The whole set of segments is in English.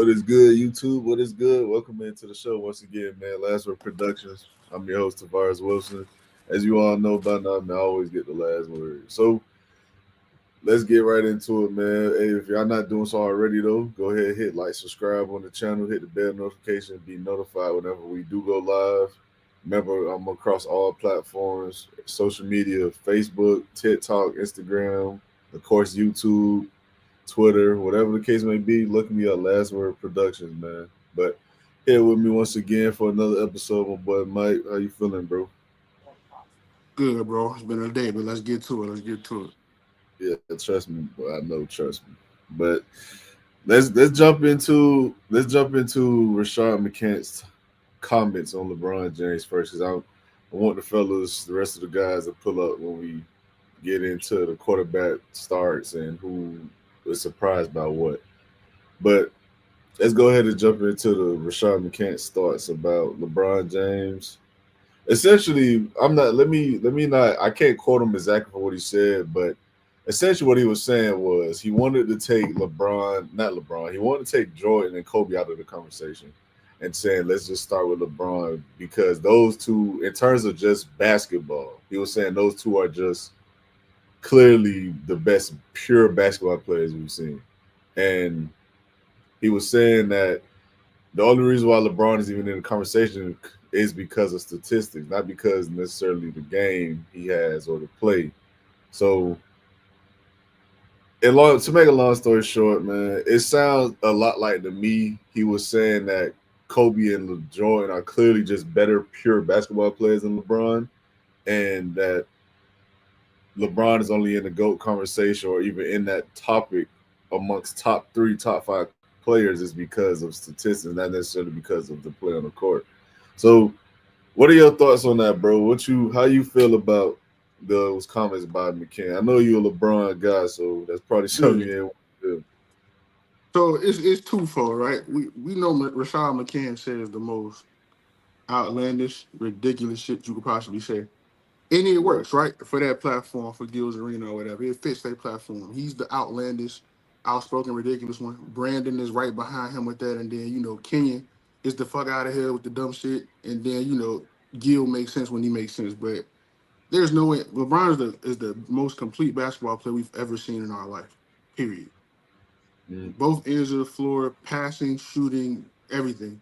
What is good, YouTube? What is good? Welcome into the show once again, man. LastWord Productions. I'm your host, Tavares Wilson. As you all know by now, man, I always get the last word. So let's get right into it, man. Hey, if y'all not doing so already, though, go ahead, hit like, subscribe on the channel, hit the bell notification, be notified whenever we do go live. Remember, I'm across all platforms, social media, Facebook, TikTok, Instagram, of course, YouTube, Twitter, whatever the case may be. Look me up, Last Word Productions, man. But here with me once again for another episode, my boy Mike. How you feeling, bro? Good, bro. It's been a day, but let's get to it. Let's get to it. Yeah, trust me. Well, I know, trust me. But let's jump into Rashad McCants' comments on LeBron James first, because I want the fellas, the rest of the guys, to pull up when we get into the quarterback starts and who was surprised by what. But let's go ahead and jump into the Rashad McCants thoughts about LeBron James. Essentially, I'm not. Let me not. I can't quote him exactly for what he said, but essentially what he was saying was he wanted to take LeBron, not LeBron. He wanted to take Jordan and Kobe out of the conversation, and saying let's just start with LeBron because those two, in terms of just basketball, he was saying those two are just clearly the best pure basketball players we've seen, and he was saying that the only reason why LeBron is even in the conversation is because of statistics, not because necessarily the game he has or the play. So, to make a long story short, man, it sounds a lot like to me he was saying that Kobe and Jordan are clearly just better pure basketball players than LeBron, and that LeBron is only in the GOAT conversation or even in that topic amongst top three, top five players is because of statistics, not necessarily because of the play on the court. So, what are your thoughts on that, bro? How you feel about those comments by McCann? I know you're a LeBron guy, so that's probably something Yeah. you ain't want to do. So it's twofold, right? We know Rashad McCann says the most outlandish, ridiculous shit you could possibly say. And it Right. works, right? For that platform, for Gil's Arena or whatever. It fits that platform. He's the outlandish, outspoken, ridiculous one. Brandon is right behind him with that. And then, Kenyon is the fuck out of here with the dumb shit. And then, Gil makes sense when he makes sense. But there's no way. LeBron is the most complete basketball player we've ever seen in our life, period. Mm, Both ends of the floor, passing, shooting, everything.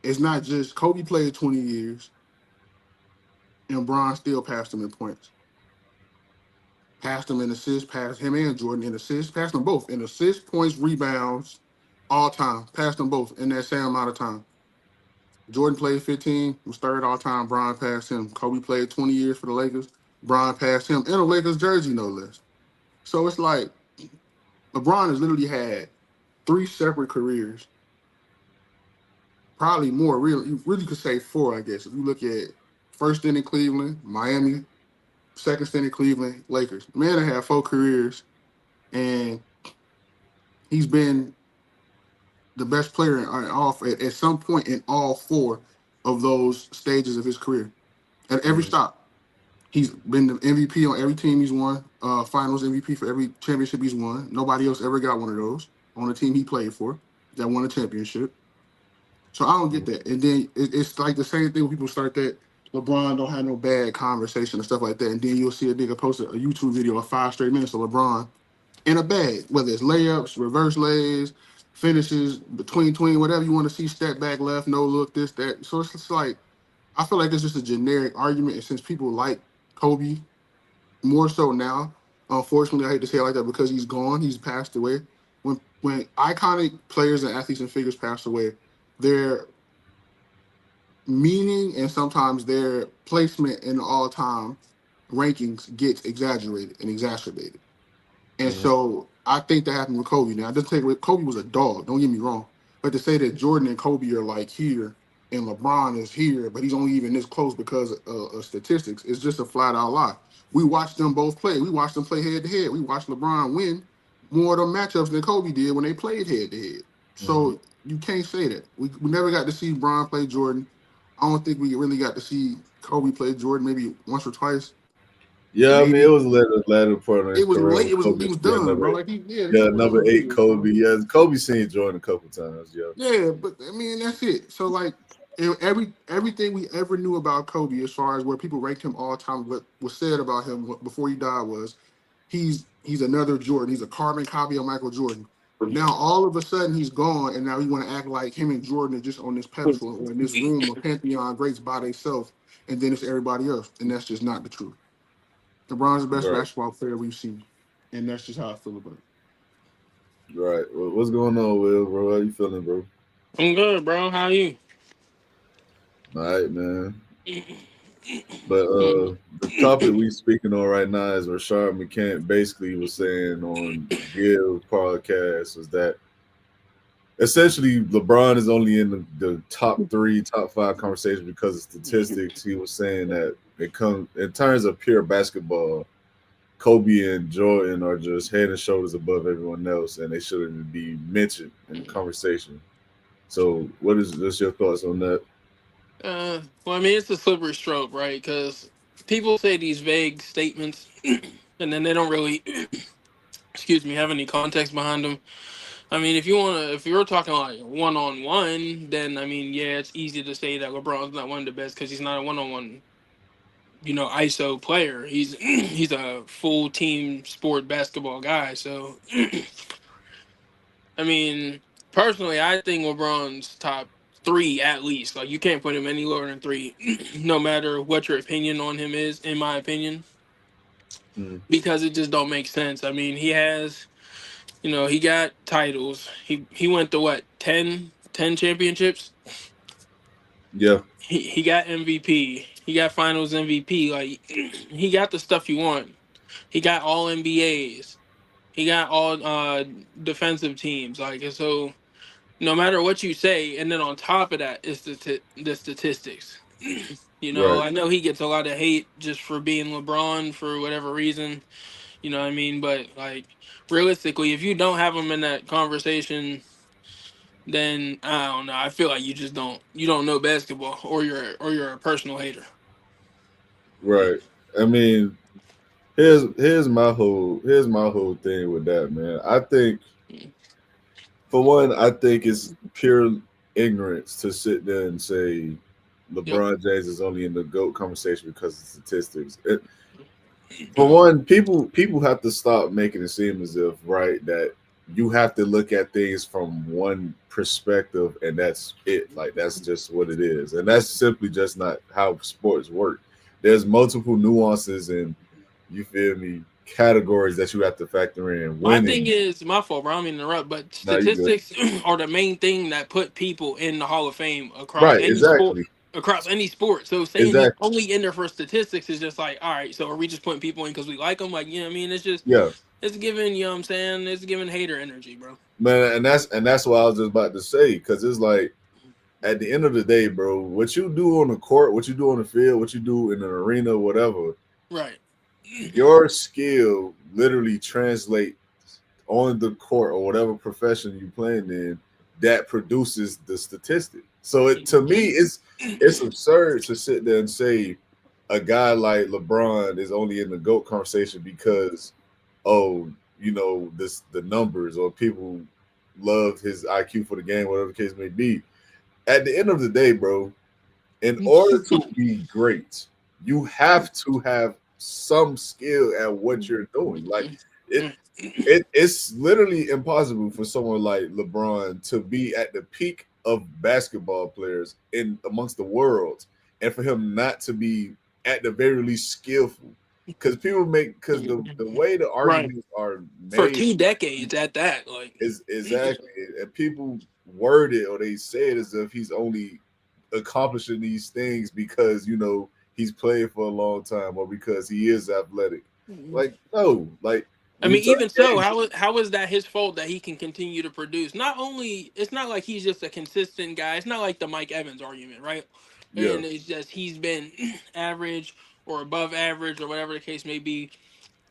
It's not just Kobe played 20 years and Bron still passed him in points. Passed him in assists, passed him and Jordan in assists, passed them both in assists, points, rebounds, all time. Passed them both in that same amount of time. Jordan played 15, was third all time. Bron passed him. Kobe played 20 years for the Lakers. Bron passed him in a Lakers jersey, no less. So it's like LeBron has literally had three separate careers, probably more. Really, you really could say four, I guess. If you look at first stint in Cleveland, Miami, second stint in Cleveland, Lakers. The man had four careers, and he's been the best player at some point in all four of those stages of his career. At every mm, stop, he's been the MVP on every team he's won. Finals MVP for every championship he's won. Nobody else ever got one of those on the team he played for that won a championship. So I don't get mm, that. And then it's like the same thing when people start that LeBron don't have no bad conversation and stuff like that. And then you'll see a nigga post a YouTube video of 5 straight minutes of LeBron in a bag, whether it's layups, reverse lays, finishes, between, whatever you want to see, step back, left, no look, this, that. So it's just like, I feel like it's just a generic argument. And since people like Kobe more so now, unfortunately, I hate to say it like that because he's gone, he's passed away. When iconic players and athletes and figures pass away, their meaning and sometimes their placement in the all-time rankings gets exaggerated and exacerbated. And mm, so I think that happened with Kobe. Now, it doesn't take away, Kobe was a dog, don't get me wrong. But to say that Jordan and Kobe are like here and LeBron is here, but he's only even this close because of statistics, is just a flat out lie. We watched them both play. We watched them play head to head. We watched LeBron win more of them matchups than Kobe did when they played head to head. mm, So you can't say that. We never got to see Bron play Jordan. I don't think we really got to see Kobe play Jordan maybe once or twice. Yeah, I mean, it Maybe was latter part of it his was career late. when It was Kobe he was yeah, done, bro. Like this yeah, is what this number is what it 8, is, bro. Kobe. Yeah, Kobe seen Jordan a couple times. Yeah. Yeah, but I mean that's it. So like everything we ever knew about Kobe, as far as where people ranked him all time, what was said about him before he died was he's another Jordan. He's a carbon copy of Michael Jordan. Now all of a sudden he's gone, and now you want to act like him and Jordan are just on this pedestal or in this room of pantheon greats by themselves, and then it's everybody else, and that's just not the truth. LeBron's the best Right. basketball player we've seen, and that's just how I feel about it. Right. What's going on, Will, bro? How you feeling, bro? I'm good, bro. How you? All right, man. But the topic we speaking on right now is Rashard McCants basically was saying on Give podcast was that essentially LeBron is only in the top 3, top 5 conversation because of statistics. He was saying that it comes in terms of pure basketball. Kobe and Jordan are just head and shoulders above everyone else, and they shouldn't be mentioned in the conversation. So, what's your thoughts on that? Well, I mean, it's a slippery slope, right? Because people say these vague statements, and then they don't really, excuse me, have any context behind them. I mean, if you're talking like one on one, then I mean, yeah, it's easy to say that LeBron's not one of the best because he's not a one on one, ISO player. He's he's a full team sport basketball guy. So, I mean, personally, I think LeBron's top three at least. Like, you can't put him any lower than three, no matter what your opinion on him is. In my opinion, Mm. because it just don't make sense. I mean, he has, he got titles. He went to what 10 championships. Yeah, He got MVP. He got Finals MVP. Like, he got the stuff you want. He got all NBAs. He got all defensive teams. Like, so no matter what you say, and then on top of that is the statistics. right, I know he gets a lot of hate just for being LeBron for whatever reason. You know what I mean? But like, realistically, if you don't have him in that conversation, then I don't know. I feel like you don't know basketball, or you're a personal hater. right. I mean, here's my whole thing with that, man. I think for one, I think it's pure ignorance to sit there and say Yep. LeBron James is only in the GOAT conversation because of statistics. For one, people have to stop making it seem as if right that you have to look at things from one perspective and that's it. Like that's just what it is, and that's simply just not how sports work. There's multiple nuances and you feel me categories that you have to factor in. My thing Winning, is my fault, bro. I don't mean to interrupt, but now you good. statistics are the main thing that put people in the Hall of Fame across Right, any sport. exactly, Across any sport, so saying he's exactly. only in there for statistics is just like, all right. So are we just putting people in because we like them? Like, you know what I mean? It's just Yeah, it's giving, you know what I'm saying? It's giving hater energy, bro. man, and that's what I was just about to say because it's like at the end of the day, bro, what you do on the court, what you do on the field, what you do in an arena, whatever, Right. your skill literally translate on the court or whatever profession you playing in that produces the statistic. So it to me it's absurd to sit there and say a guy like LeBron is only in the GOAT conversation because oh, this the numbers or people love his IQ for the game, whatever the case may be. At the end of the day, bro, in order to be great, you have to have some skill at what you're doing. Like it, it's literally impossible for someone like LeBron to be at the peak of basketball players in amongst the world, and for him not to be at the very least skillful. Because the way the Right. arguments are For made 2 decades at that, like. is exactly, and people word it or they say it as if he's only accomplishing these things because he's played for a long time or because he is athletic. Like no, like I when you mean, talk even so, games, how is that his fault that he can continue to produce? Not only, it's not like he's just a consistent guy. It's not like the Mike Evans argument, right? yeah, And it's just he's been average or above average or whatever the case may be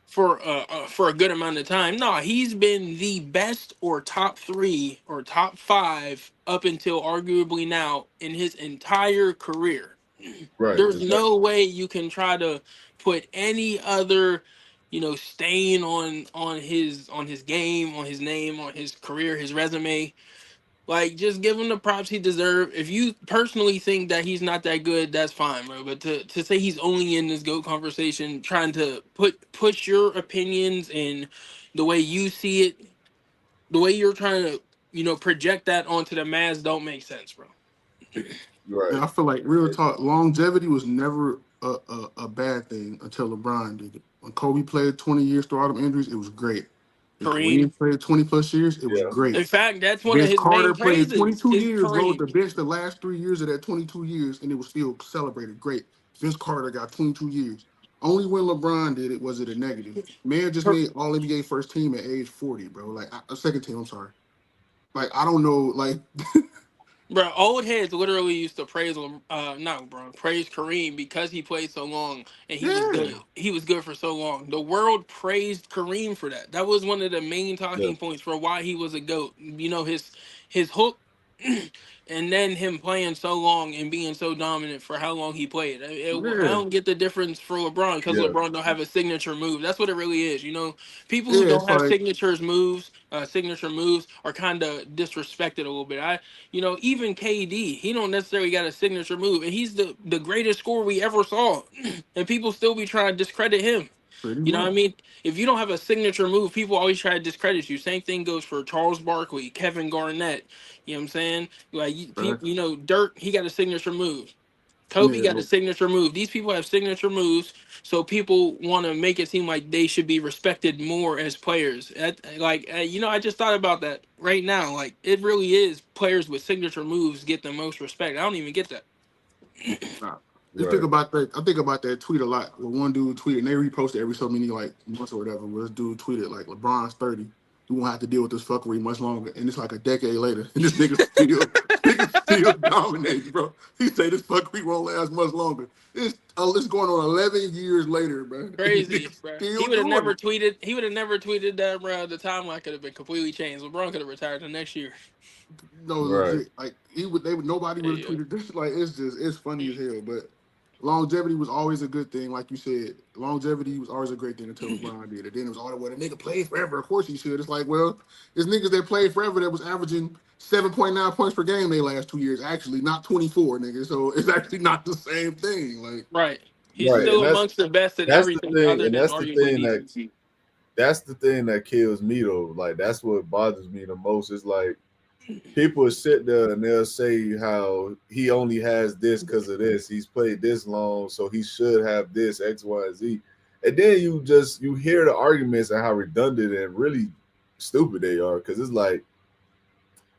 for a good amount of time. No, he's been the best or top three or top five up until arguably now in his entire career. Right. There's Exactly. no way you can try to put any other, stain on his game, on his name, on his career, his resume. Like, just give him the props he deserves. If you personally think that he's not that good, that's fine, bro. But to say he's only in this GOAT conversation, trying to push your opinions and the way you see it, the way you're trying to, project that onto the mass, don't make sense, bro. Right. And I feel like real talk, longevity was never a bad thing until LeBron did it. When Kobe played 20 years through all them injuries, it was great. When Kareem. Kareem played 20 plus years, it was Yeah. great. In fact, that's one of Vince his main Carter played praises 22 is years, rode Kareem. the bench the last 3 years of that 22 years, and it was still celebrated. Great. Vince Carter got 22 years. Only when LeBron did it was it a negative. Man just made All NBA first team at age 40, bro. Like a second team. I'm sorry. Like I don't know. Like Bro, old heads literally used to not bro, praise Kareem because he played so long and he was yeah, good. He was good for so long. The world praised Kareem for that. That was one of the main Yeah. talking points for why he was a goat. His hook, and then him playing so long and being so dominant for how long he played. I yeah, don't get the difference for LeBron because Yeah. LeBron don't have a signature move. That's what it really is. People who yeah. don't It's have like signature moves are kind of disrespected a little bit. Even KD, he don't necessarily got a signature move, and he's the greatest scorer we ever saw, and people still be trying to discredit him. pretty You know what I much. mean? If you don't have a signature move, people always try to discredit you. Same thing goes for Charles Barkley, Kevin Garnett. You know what I'm saying? Like Facts. Dirk, he got a signature move. Kobe Yeah, got a signature move. These people have signature moves, so people want to make it seem like they should be respected more as players. I just thought about that right now. Like, it really is players with signature moves get the most respect. I don't even get that. nah. Just think Right. about that. I think about that tweet a lot. Where one dude tweeted, and they repost it every so many like months or whatever. Where this dude tweeted like LeBron's 30. We won't have to deal with this fuckery much longer. And it's like a decade later, and this nigga still dominates, bro. He say this fuckery won't last much longer. It's going on 11 years later, bro. And the Crazy, nigga bro. still He would have doing never it. tweeted. He would have never tweeted that, bro. The timeline could have been completely changed. LeBron could have retired the next year. No, Right. legit. Like nobody would have Yeah. tweeted this. Like it's funny as hell. But longevity was always a good thing, like you said. Longevity was always a great thing until LeBron did it. Then it was all the way the nigga played forever. Of course he should. It's like, well, there's niggas that played forever that was averaging 7.9 points per game they last 2 years. Actually, not 24, nigga. So it's actually not the same thing. Like, Right. He's Right. still And amongst the best at that's the everything thing, other and than arguably defense. that's the thing that kills me though. Like that's what bothers me the most. Is like people will sit there and they'll say how he only has this because of this. He's played this long, so he should have this X, Y, and Z. And then you hear the arguments and how redundant and really stupid they are. Because it's like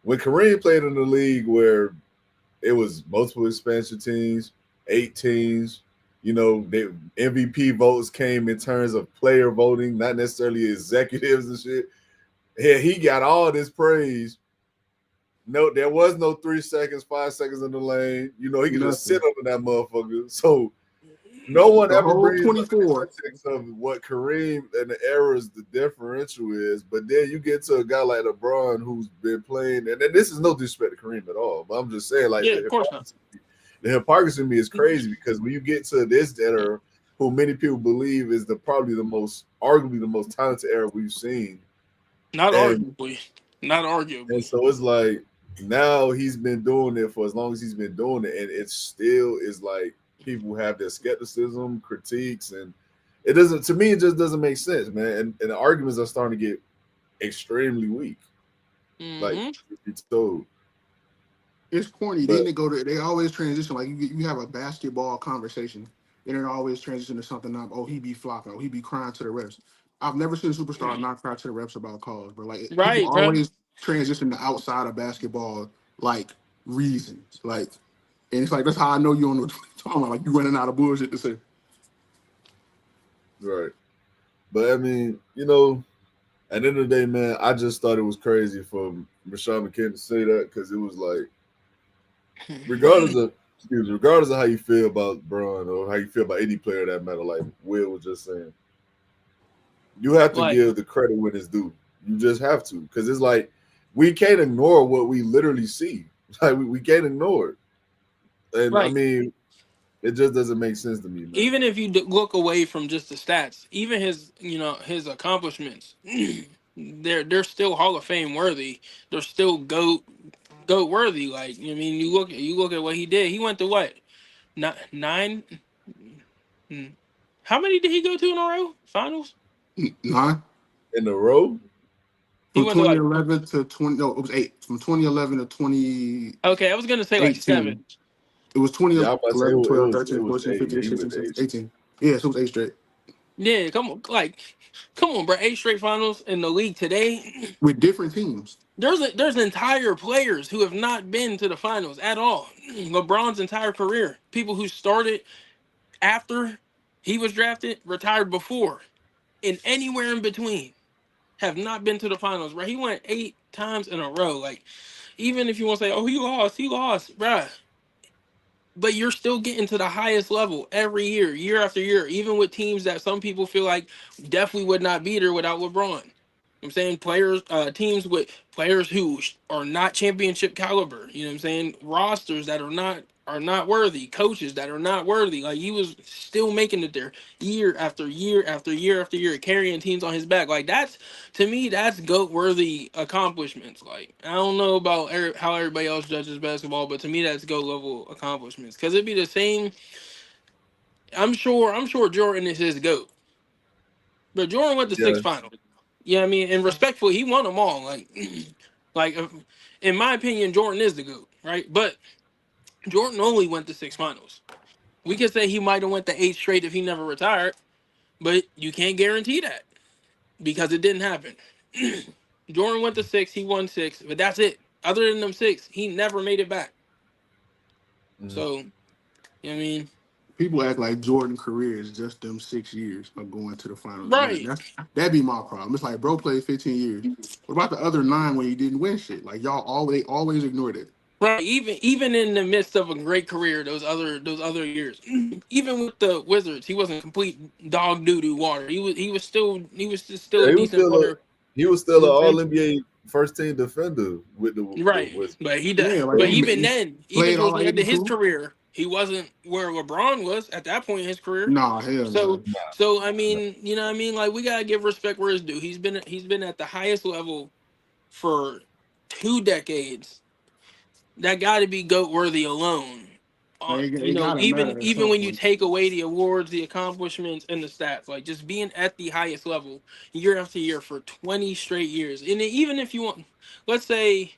when Kareem played in the league where it was multiple expansion teams, 8 teams. The MVP votes came in terms of player voting, not necessarily executives and shit. Yeah, he got all this praise. No, there was no 3 seconds, 5 seconds in the lane. He could just sit nothing. under that motherfucker. So no one The ever whole brings up the 24. context of what Kareem and the errors, the differential is. But then you get to a guy like LeBron who's been playing, and then this is no disrespect to Kareem at all. But I'm just saying, like Yeah, of course not. the hypocrisy in me is crazy because when you get to this era, who many people believe is arguably the most talented era we've seen, Not and arguably. Not and arguably. so it's like now he's been doing it for as long as he's been doing it, and it still is like people have their skepticism, critiques, and it doesn't. To me, it just doesn't make sense, man. And the arguments are starting to get extremely weak. Like Hmm. it's told, It's corny. but Then they always transition. Like you have a basketball conversation, and it always transition to something up. Oh, he be flopping. Oh, he be crying to the refs. I've never seen a superstar not cry to the refs about calls, but like people Right, bro. always transition to outside of basketball like reasons. Like, and it's like that's how I know you don't know what you're talking about. Like you running out of bullshit to say. right. But I mean, at the end of the day, man, I just thought it was crazy for Rashad McKenzie to say that because it was like, regardless of how you feel about Braun or how you feel about any player that matter, like Will was just saying, you have to Like, give the credit when it's due. You just have to, because it's like we can't ignore what we literally see. Like we can't ignore it. And I right. mean, It just doesn't make sense to me, man. Even if you look away from just the stats, even his his accomplishments, they're still Hall of Fame worthy. They're still goat worthy. Like I mean, you look at what he did. He went to what nine. Hmm. How many did he go to in a row? Finals. 9 In a row? He from went to like 2011 to 20. No, it was 8 from 2011 to 2018. okay. I was gonna say like 7. It was Yeah, I'm about to say 2011, 12, it 13, was 14, eight. 15, Yeah, he 16, went to 17, eight. 18. Yeah, so it was 8 straight Yeah, come on, bro. 8 straight finals in the league today. with different teams. There's entire players who have not been to the finals at all. LeBron's entire career, people who started after he was drafted, retired before, and anywhere in between, have not been to the finals. Right? He went 8 times in a row. Like even if you want to say, oh, he lost, bruh. But you're still getting to the highest level every year, year after year, even with teams that some people feel like definitely would not be there without LeBron. I'm saying players, teams with players who are not championship caliber. You know what I'm saying? Rosters that are not worthy, coaches that are not worthy. Like he was still making it there year after year after year after year, carrying teams on his back. Like that's to me, that's goat worthy accomplishments. Like I don't know about how everybody else judges basketball, but to me, that's goat level accomplishments. Because it'd be the same. I'm sure Jordan is his goat, but Jordan went to Yeah, 6 finals. Yeah, I mean, and respectfully, he won them all. Like, like in my opinion, Jordan is the goat, right? But Jordan only went to 6 finals. We could say he might have went to 8 straight if he never retired, but you can't guarantee that because it didn't happen. Jordan went to 6, he won 6, but that's it. Other than them 6, he never made it back. mm, So, I mean, People act like Jordan career is just them 6 years of going to the finals. right. That'd be my problem. It's like bro played 15 years. What about the other 9 when he didn't win shit? Like y'all always ignored it. Right, even in the midst of a great career, those other years, even with the Wizards, he wasn't complete dog doo doo water. He was still yeah, a decent player. he was You still know an what I'm All saying? NBA first team defender with the Right, Wizards. but Yeah, like but So even he then, even played towards all the end of his 82. career, he wasn't where LeBron was at that point in his career. Nah, hell So, no. so I mean, you know what I mean? Like we gotta give respect where it's due. He's been at the highest level for 2 decades. That got to be goat worthy alone. It gotta Even matter at even some when you point. take away the awards, the accomplishments, and the stats, like just being at the highest level year after year for 20 straight years, and then even if you want, let's say,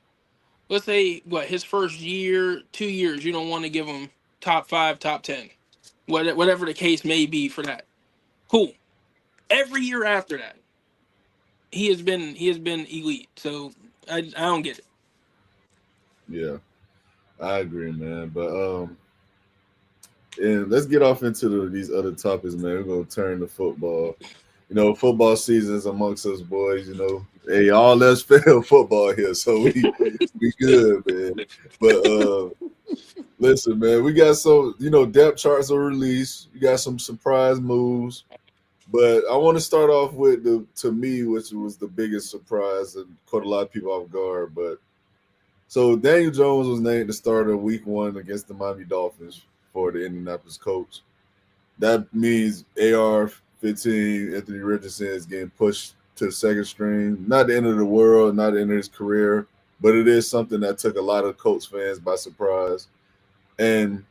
what his first year, 2 years, you don't want to give him top 5, top 10, whatever the case may be for that. Cool. Every year after that, he has been elite. So I don't get it. yeah, I agree, man. But and let's get off into these other topics, man. We're gonna turn to football. Football season's amongst us boys. Hey, all else fail football here, so we good, man. But listen, man, we got some. Depth charts are released. You got some surprise moves. But I want to start off with to me, which was the biggest surprise and caught a lot of people off guard. But so Daniel Jones was named the starter week 1 against the Miami Dolphins for the Indianapolis Colts. That means AR-15 Anthony Richardson is getting pushed to the second string. Not the end of the world, not the end of his career, but it is something that took a lot of Colts fans by surprise. And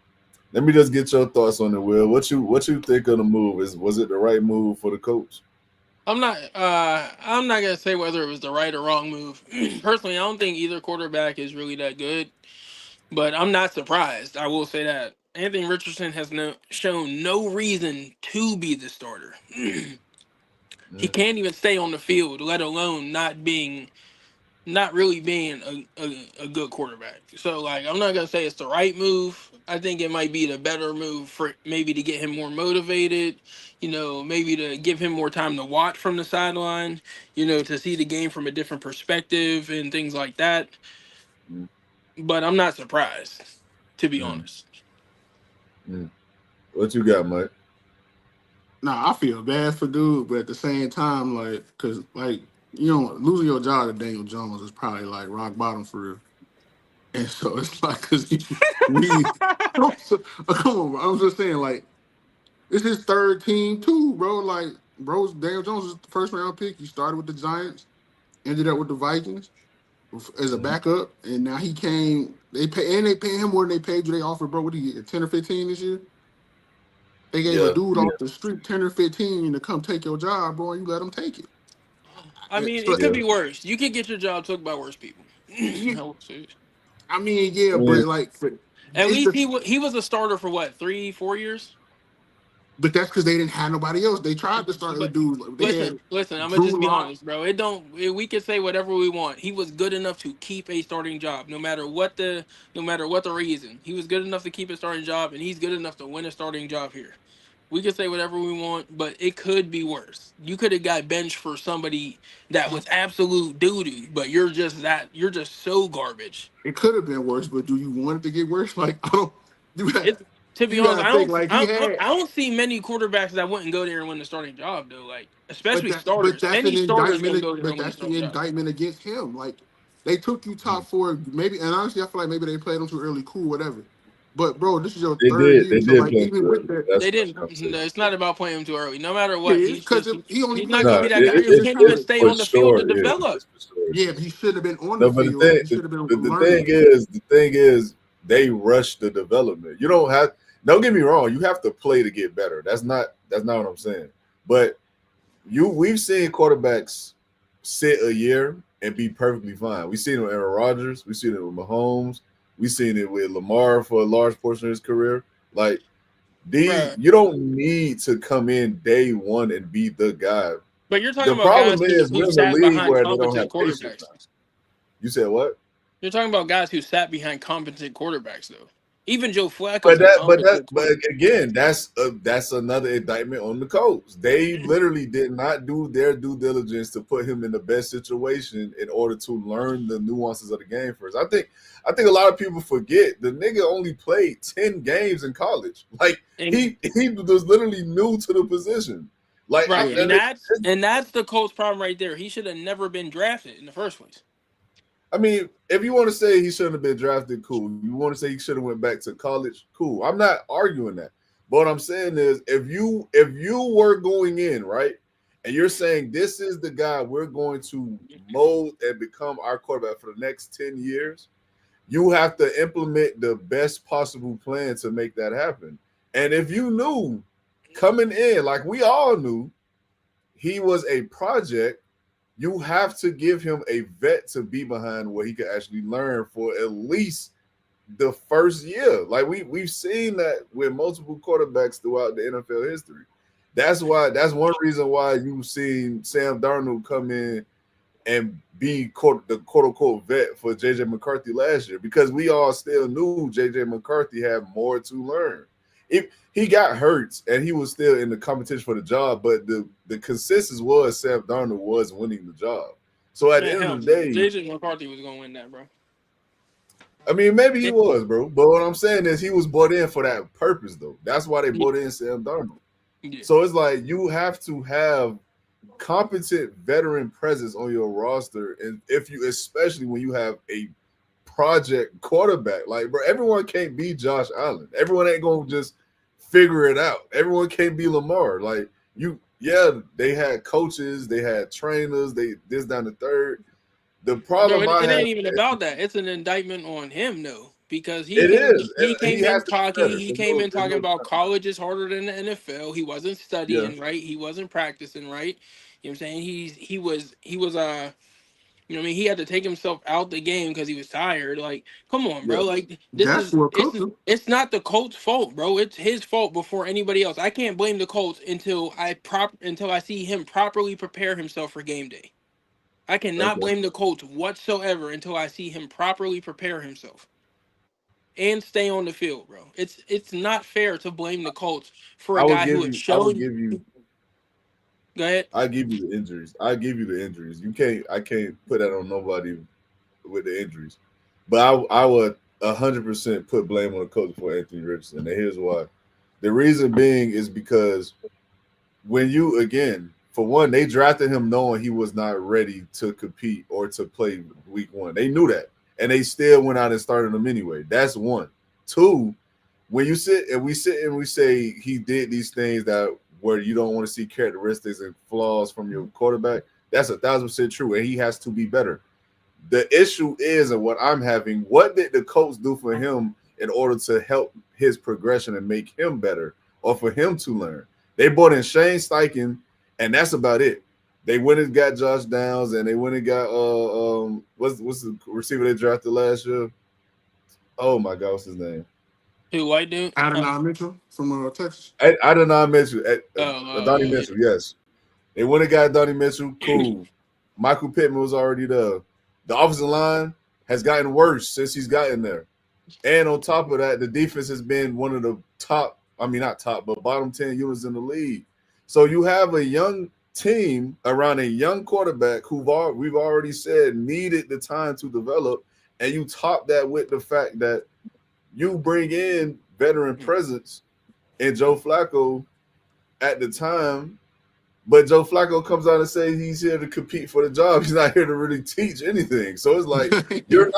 let me just get your thoughts on it, Will. What you think of the move? Was it the right move for the Colts? I'm not gonna say whether it was the right or wrong move. Personally, I don't think either quarterback is really that good, but I'm not surprised. I will say that Anthony Richardson has shown no reason to be the starter. He Mm, can't even stay on the field, let alone not really being a good quarterback. So like I'm not gonna say it's the right move. I think it might be the better move for maybe to get him more motivated, maybe to give him more time to watch from the sideline, to see the game from a different perspective and things like that. mm, But I'm not surprised, to be mm, honest. mm. What you got, Mike? Nah, I feel bad for dude, but at the same time, like, cause like losing your job to Daniel Jones is probably like rock bottom for real. And so it's like, cause we Come on, bro. I'm just saying, like, it's his third team too, bro. Like, bro, Daniel Jones was the first round pick. He started with the Giants, ended up with the Vikings as a backup, and now he came. They pay him more than they paid you. They offered, bro, what did he get, 10 or 15 this year? They gave a Yeah, dude yeah, off the street 10 or 15 to come take your job, bro, and you let him take it. I mean, So it could yeah. be worse. You could get your job took by worse people. yeah, I would say. I mean, yeah, I mean, but like, At it's least the he was a starter for what 3 4 years. but that's because they didn't have nobody else. They tried to start a But dude. Like, they had listen. I'm gonna just Drew be Lock. honest, bro. It don't. We can say whatever we want. He was good enough to keep a starting job, no matter what the reason. He was good enough to keep a starting job, and he's good enough to win a starting job here. We can say whatever we want, but it could be worse. You could have got benched for somebody that was absolute doo doo, but you're just so garbage. It could have been worse, but do you want it to get worse? Like, I don't. You got It to be you honest, got to think like he had. I don't see many quarterbacks that wouldn't go there and win the starting job though. Like But especially but starters. that's Any an starters indictment. gonna go there But and win a that's the starting job. indictment against him. Like they took you top four, maybe. And honestly, I feel like maybe they played him too early. Cool, whatever. But bro, this is your they third did. year, They so did like play even too with early. that, That's They another didn't. conversation. It's not about playing him too early. No matter it what, is because he only he's not played gonna No, be like that guy. He six can't even times. it's stay for on the field sure to is. develop. It's for sure Yeah, is. but he should have been on the No, but field. He should have been the thing learning. is, they rush the development. You don't have. Don't get me wrong. You have to play to get better. That's not what I'm saying. But we've seen quarterbacks sit a year and be perfectly fine. We've seen it with Aaron Rodgers. We've seen it with Mahomes. We've seen it with Lamar for a large portion of his career. Like Bruh. you don't need to come in day one and be the guy. But you're talking The about problem guys is who we're in a sat league behind where they don't competent have patience now. quarterbacks. You said what? You're talking about guys who sat behind competent quarterbacks, though. Even Joe Flacco's a competent But quarterback. again, that's another indictment on the Colts. They literally did not do their due diligence to put him in the best situation in order to learn the nuances of the game first. I think a lot of people forget the nigga only played 10 games in college. Like And he was literally new to the position. Like right, Yeah, and that's the Colts' problem right there. He should have never been drafted in the first place. I mean, if you want to say he shouldn't have been drafted, cool. You want to say he should have went back to college, cool. I'm not arguing that. But what I'm saying is, if you were going in right, and you're saying this is the guy we're going to mold and become our quarterback for the next 10 years, you have to implement the best possible plan to make that happen. And if you knew coming in, like we all knew, he was a project, you have to give him a vet to be behind where he could actually learn for at least the first year. Like we've seen that with multiple quarterbacks throughout the NFL history. That's one reason why you've seen Sam Darnold come in and be the quote unquote vet for JJ McCarthy last year, because we all still knew JJ McCarthy had more to learn. If he got hurt and he was still in the competition for the job, but the consensus was Sam Darnold was winning the job. So at the Man, end hell of the no. day, JJ McCarthy was gonna win that, bro. I mean, maybe he was, bro. But what I'm saying is he was brought in for that purpose, though. That's why they Yeah. brought in Sam Darnold. Yeah. So it's like you have to have competent veteran presence on your roster, and if you, especially when you have a project quarterback, like bro, everyone can't be Josh Allen. Everyone ain't gonna just figure it out. Everyone can't be Lamar. Like yeah, they had coaches, they had trainers, they this down the third. The Bro, problem I it have, ain't even about that. It's an indictment on him, though, because it is, he and he came in has to be talking better. he came in There's talking no about doubt. college is harder than the NFL. He wasn't Yeah, studying right. He wasn't practicing right. You know what I'm saying? He was you know what I mean, he had to take himself out the game because he was tired. Like, come on, yeah. bro. Like that's what cooked him. it's not the Colts' fault, bro. It's his fault before anybody else. I can't blame the Colts until I see him properly prepare himself for game day. I cannot Okay. blame the Colts whatsoever until I see him properly prepare himself and stay on the field, bro. It's not fair to blame the Colts for a guy who had I would shown. give you Go ahead. I give you the injuries. I give you the injuries. I can't put that on nobody with the injuries. But I would 100% put blame on the coach for Anthony Richardson. And here's why. The reason being is because when you, again, for one, they drafted him knowing he was not ready to compete or to play week one. They knew that. And they still went out and started him anyway. That's one. Two, when you sit and we say he did these things that where you don't want to see characteristics and flaws from your quarterback, that's 1,000% true, and he has to be better. The issue is, and what I'm having, what did the Colts do for him in order to help his progression and make him better, or for him to learn? They brought in Shane Steichen, and that's about it. They went and got Josh Downs, and they went and got what's the receiver they drafted last year? Oh my God, what's his name? Who, white dude? Adonai Mitchell from Texas. I did not mention Donnie Yeah. Mitchell. Yes, they went and got Donnie Mitchell. Cool. Michael Pittman was already there. The offensive line has gotten worse since he's gotten there. And on top of that, the defense has been one of the top, I mean, not top, but bottom 10 units in the league. So you have a young team around a young quarterback who we've already said needed the time to develop. And you top that with the fact that you bring in veteran presence in Joe Flacco at the time. But Joe Flacco comes out and says he's here to compete for the job. He's not here to really teach anything. So it's like you're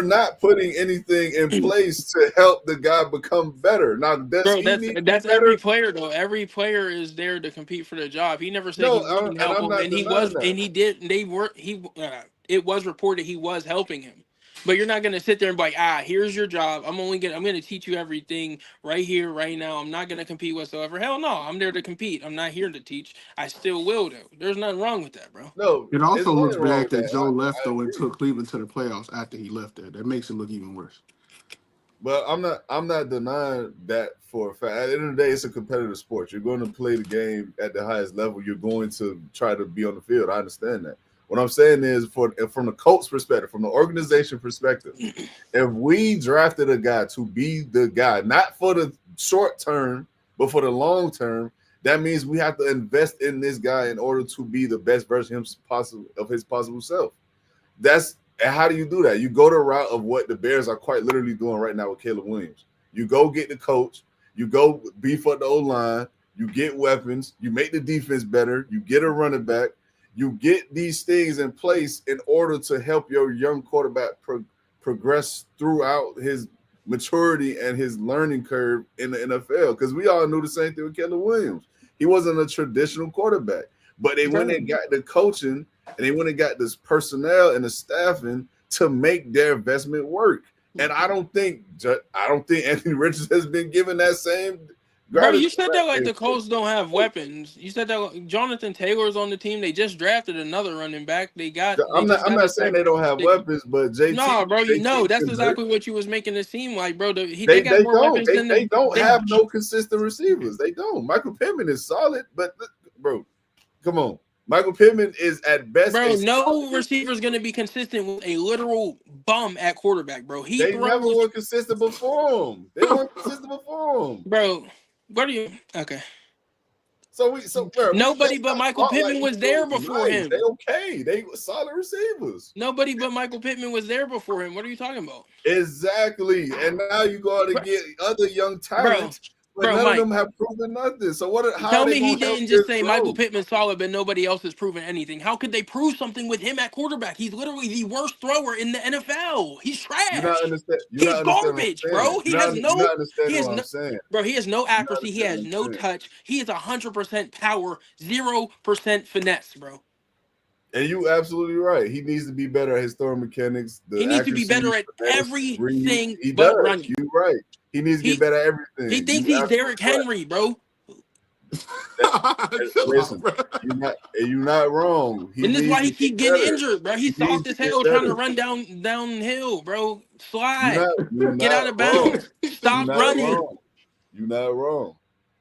not putting anything in place to help the guy become better. Now, does he need to be that's better? every player though. Every player is there to compete for the job. He never said he wouldn't help I'm him, not and he denying was, that. and he did. They were he. It was reported he was helping him. But you're not gonna sit there and be like, here's your job. I'm gonna teach you everything right here, right now. I'm not gonna compete whatsoever. Hell no, I'm there to compete. I'm not here to teach. I still will though. There's nothing wrong with that, bro. No, It there's also looks nothing wrong bad with that that. Joe left I though and agree. took Cleveland to the playoffs after he left there. That makes it look even worse. But I'm not denying that for a fact. At the end of the day, it's a competitive sport. You're going to play the game at the highest level. You're going to try to be on the field. I understand that. What I'm saying is, from the Colts perspective, from the organization perspective, if we drafted a guy to be the guy, not for the short term, but for the long term, that means we have to invest in this guy in order to be the best version of his possible self. And how do you do that? You go the route of what the Bears are quite literally doing right now with Caleb Williams. You go get the coach, you go beef up the O-line, you get weapons, you make the defense better, you get a running back, you get these things in place in order to help your young quarterback progress throughout his maturity and his learning curve in the NFL. Because we all knew the same thing with Caleb Williams. He wasn't a traditional quarterback, but they went and got the coaching and they went and got this personnel and the staffing to make their investment work. And I don't think Anthony Richards has been given that same. Bro, you said that like the Colts don't have weapons. You said that like, Jonathan Taylor's on the team. They just drafted another running back. I'm not saying they don't have weapons, but JT. No, bro, that's exactly what you was making it seem like, bro. They got more weapons than they don't have no consistent receivers. They don't. Michael Pittman is solid, but bro, come on. Michael Pittman is at best. Bro, no receiver's gonna be consistent with a literal bum at quarterback, bro. They never were consistent before him. They weren't consistent before him. Bro, what are you okay? So bro, nobody but Michael Pittman was there before him. They okay. They were solid receivers. Nobody but Michael Pittman was there before him. What are you talking about? Exactly. And now you go out and get other young talents. But none of them have proven nothing. So tell me he didn't just say Michael Pittman's solid, but nobody else has proven anything. How could they prove something with him at quarterback? He's literally the worst thrower in the NFL. He's trash. He's garbage, bro. He has no accuracy. He has no touch. He is 100% power, 0% finesse, bro. And you absolutely right. He needs to be better at his throwing mechanics. He needs to be better at everything but running. You're right. He needs to get better at everything. He thinks he's Derrick Henry, bro. Listen, you're not wrong. And this is why he keep getting injured, bro. He's soft as hell trying to run downhill, bro. Slide. Get out of bounds. Stop running. You're not wrong.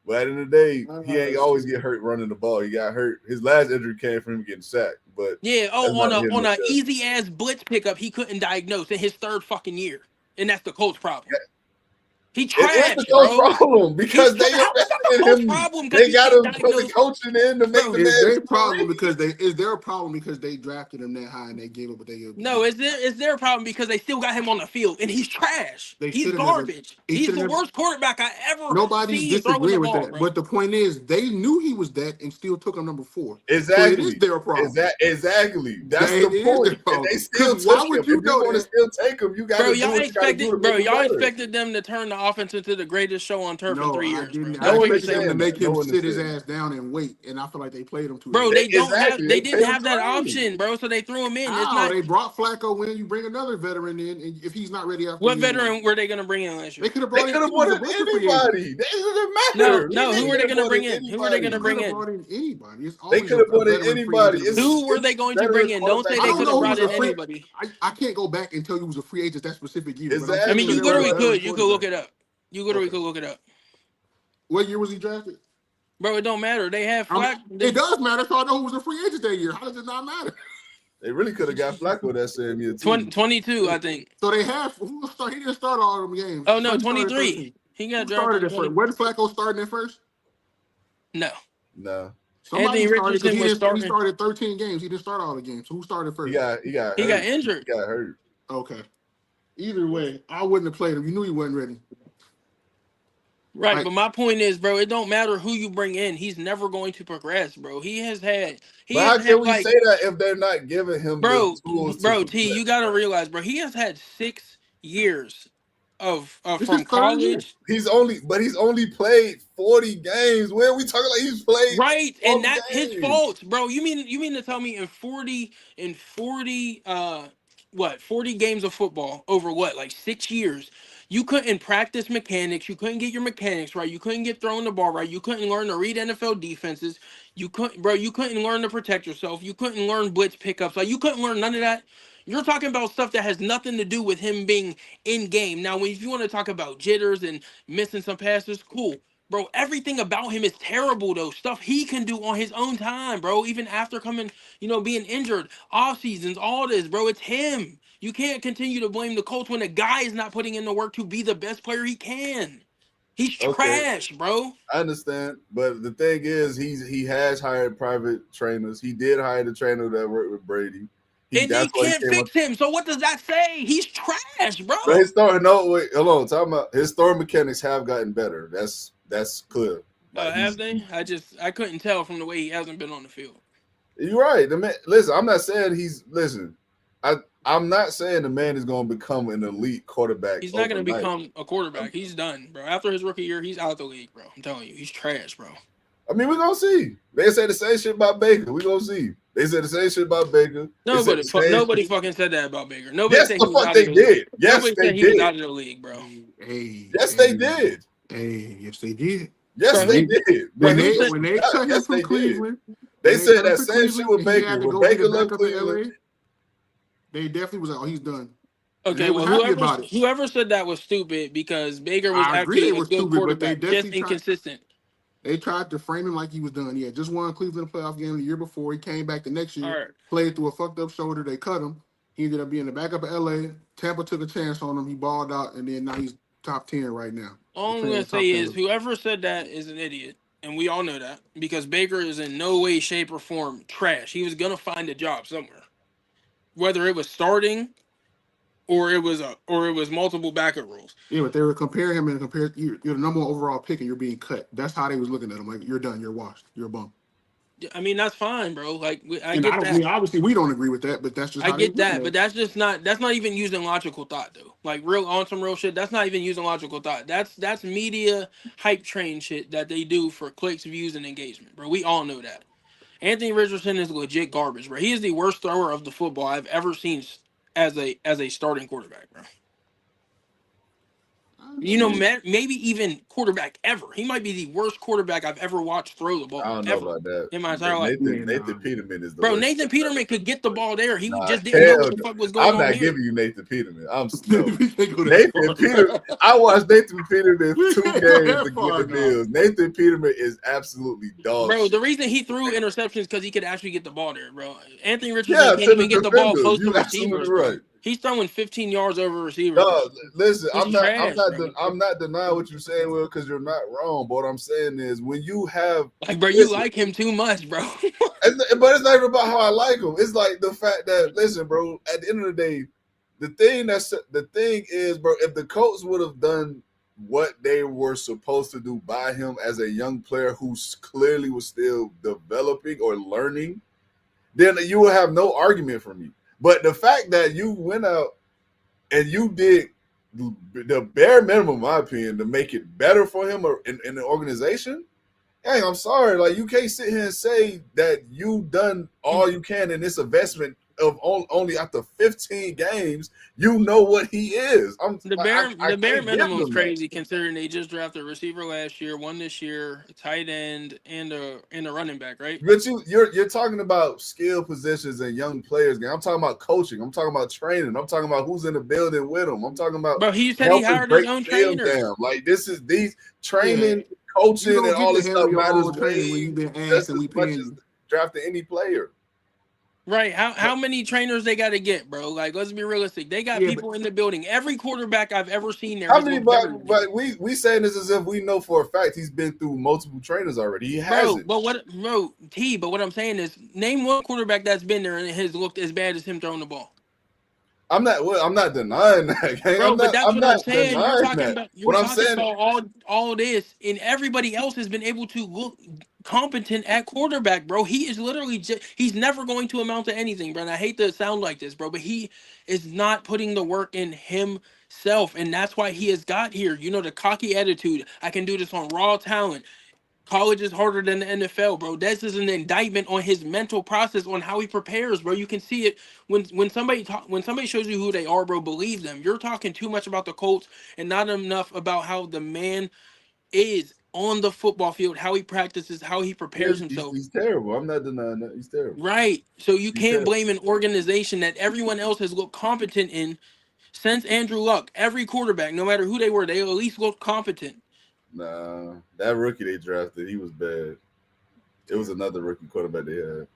But at the end of the day, he ain't always get hurt running the ball. He got hurt. His last injury came from him getting sacked. But yeah, on a easy ass blitz pickup, he couldn't diagnose in his third fucking year, and that's the Colts' problem. He trash, bro. Problem because they getting whole him. problem because They he got can't him put the diagnose. coaching in to make Bro, the Is man. their problem because they drafted him that high and they gave up what they gave up? No, is there a problem because they still got him on the field and he's trash. They He's should have never. garbage. He He's should the have never. worst quarterback I ever Nobody's seen throwing the disagreeing with ball, that. bro. But the point is, they knew he was that and still took him number 4. So it is Exactly. their problem. Exactly. That's It the is their point. And problem. they still Because why took him. would you If you know want to that? still take him, you got Bro, to do what you got to do to make him y'all better. expected them to turn the offense into the greatest show on turf in No, 3 I years, bro. didn't. That's I No one what is you're expected saying. them to saying make that. No him one is sit his saying ass down and wait. And I feel like they played him too Bro, early. they Exactly. they They didn't paid him have that too early. option, bro. So they threw him in. It's How? not They brought Flacco in. You bring another veteran in, and if he's not ready after what year 1, veteran were they gonna bring in last they year? could have They brought in. could have It was brought a in bunch of free agents. anybody. That doesn't No, matter. no. Who They were they could have gonna brought bring in in? Who were they anybody. gonna You could bring have in? brought in anybody. It's They always could a have brought in veteran free anybody. agent every Who year. were they going to veteran bring in? Don't say quarterbacks I they don't could know have who brought was a in free. anybody. I can't go back and tell you who was a free agent that specific year. But I'm I Exactly. mean, saying you they were a literally veteran could. You could look quarterback. it up. You literally Okay. could look it up. What year was he drafted? Bro, it don't matter. They have Flack. It does matter. So I know who was a free agent that year. How does it not matter? They really could have got Flacco that same year too. 22, I think. So they have who started. He didn't start all of them games. Oh, So no, he started 23. 13. He got Who drafted started in at first? 20. Where did Flacco starting at first? No. Nah, Somebody Anthony started because Richardson was he starting. started 13 games. He didn't start all the games. So who started he first? got He got hurt. injured. He got hurt. Okay. Either way, I wouldn't have played him. You knew he wasn't ready. Right, Like but my point is, bro, it don't matter who you bring in. He's never going to progress, bro. But how can we say that if they're not giving him the bro, tools to bro, T, you progress? gotta realize, bro, he has had 6 years of this is from third year. college. He's only played 40 games. Where are we talking like he's played Right, and 12 that's his games? fault, bro. You mean to tell me in 40 40 games of football over what, like 6 years, you couldn't practice mechanics, you couldn't get your mechanics right, you couldn't get throwing the ball right, you couldn't learn to read NFL defenses, you couldn't learn to protect yourself, you couldn't learn blitz pickups, like you couldn't learn none of that. You're talking about stuff that has nothing to do with him being in game. Now, if you want to talk about jitters and missing some passes, cool. Bro, everything about him is terrible though. Stuff he can do on his own time, bro. Even after coming, being injured, off seasons, all this, bro. It's him. You can't continue to blame the Colts when the guy is not putting in the work to be the best player he can. He's Okay, trash, bro. I understand, but the thing is, he has hired private trainers. He did hire the trainer that worked with Brady. And they That's why he can't came up. fix him. So what does that say? He's trash, bro. But his throwing, no, wait, hold on. Talking about his throwing mechanics have gotten better. That's clear. Like Have they? I couldn't tell from the way he hasn't been on the field. You're right. The man, listen, I'm not saying I'm not saying the man is going to become an elite quarterback. He's not going to overnight. become a quarterback. He's done, bro. After his rookie year, he's out the league, bro. I'm telling you, he's trash, bro. I mean, we're going to see. They said the same shit about Baker. We're going to see. They said the same shit about Baker. Nobody fucking said that about Baker. Nobody Yes, said the he was fuck out they of the league. did. Yes, Nobody they said he was did. out of the league, bro. Yes, they did. Hey, yes, they did. Yes, Bro, they did. When But when they cut him yes, from they did. Cleveland, They when said cut that him from same shit with Cleveland and he Baker. had to When go be Baker the left backup in Cleveland, LA, they definitely was like, "Oh, he's done." And Okay, they was well, happy about it. whoever said that was stupid because Baker was I agree actually they a were good stupid, but they quarterback, just definitely tried. inconsistent. They tried to frame him like he was done. He had just won Cleveland playoff game the year before. He came back the next All year, right. played through a fucked up shoulder. They cut him. He ended up being the backup at LA. Tampa took a chance on him. He balled out, and then now he's top 10 right now. All I'm gonna say is whoever said that is an idiot, and we all know that because Baker is in no way, shape, or form trash. He was gonna find a job somewhere, whether it was starting or it was multiple backup roles. Yeah, but they were comparing him and you're the number one overall pick and you're being cut. That's how they was looking at him. Like, you're done. You're washed. You're a bum. I mean, that's fine, bro. Like I And get I don't that. mean, obviously we don't agree with that, but that's just I how they get looking that, at but it. that's not even using logical thought though. Like on some real shit, that's not even using logical thought. That's media hype train shit that they do for clicks, views, and engagement, bro. We all know that. Anthony Richardson is legit garbage, bro. He is the worst thrower of the football I've ever seen as a starting quarterback, bro. Maybe even quarterback ever. He might be the worst quarterback I've ever watched throw the ball. I don't know about that. In my entire life. Nathan Peterman is the bro. worst. Nathan Peterman could get the ball there. He just didn't know hell what the no. fuck was going I'm on not here. giving you Nathan Peterman. Nathan Nathan Peterman. I watched Nathan Peterman 2 games that against far, the Bills. Nathan Peterman is absolutely dog Bro, shit. the reason he threw interceptions because he could actually get the ball there, bro. Anthony Richardson Yeah, can't to the even get the ball defenders. close to You absolutely receivers, right. bro. He's throwing 15 yards over receivers, bro. No, listen, He's trash, bro. I'm not denying what you're saying, Will, because you're not wrong. But what I'm saying is when you have Like, bro, you listen, like him too much, bro. but it's not even about how I like him. It's like the fact that listen, bro, at the end of the day, the thing is, bro, if the Colts would have done what they were supposed to do by him as a young player who clearly was still developing or learning, then you will have no argument from me. But the fact that you went out and you did the bare minimum, in my opinion, to make it better for him or in the organization, hey, I'm sorry. Like, you can't sit here and say that you done all you can in this investment of only after 15 games, you know what he is. The I bare can't give minimum is them that. crazy considering they just drafted a receiver last year, one this year, a tight end, and a running back, right? But you're talking about skill positions and young players. I'm talking about coaching. I'm talking about training. I'm talking about who's in the building with them. I'm talking about Bro, he said he helping hired his break own film trainers. down. Like these Yeah, training, you coaching, don't and get all to this handle stuff your matters own training when you've been asked just and as we much paying as you. drafting any player. Right. How many trainers they got to get, bro? Like, let's be realistic. They got Yeah, but people in the building. Every quarterback I've ever seen there How has many? looked better than him. But we saying this as if we know for a fact he's been through multiple trainers already. He Bro, hasn't. but what I'm saying is, name one quarterback that's been there and has looked as bad as him throwing the ball. I'm not denying that. Gang. Bro, but that's I'm what I'm not saying. denying that. You're What I'm talking saying, about all this, and everybody else has been able to look competent at quarterback, bro. He is literally he's never going to amount to anything, bro. And I hate to sound like this, bro, but he is not putting the work in himself, and that's why he has got here. You know, the cocky attitude. I can do this on raw talent. College is harder than the NFL, bro. This is an indictment on his mental process, on how he prepares, bro. You can see it when somebody shows you who they are, bro. Believe them. You're talking too much about the Colts and not enough about how the man is on the football field, how he practices, how he yeah, prepares himself. he's terrible. I'm not denying that. He's terrible. Right. So you He's can't terrible. blame an organization that everyone else has looked competent in since Andrew Luck. Every quarterback, no matter who they were, they at least looked competent. Nah, that rookie they drafted, he was bad. It was another rookie quarterback they had.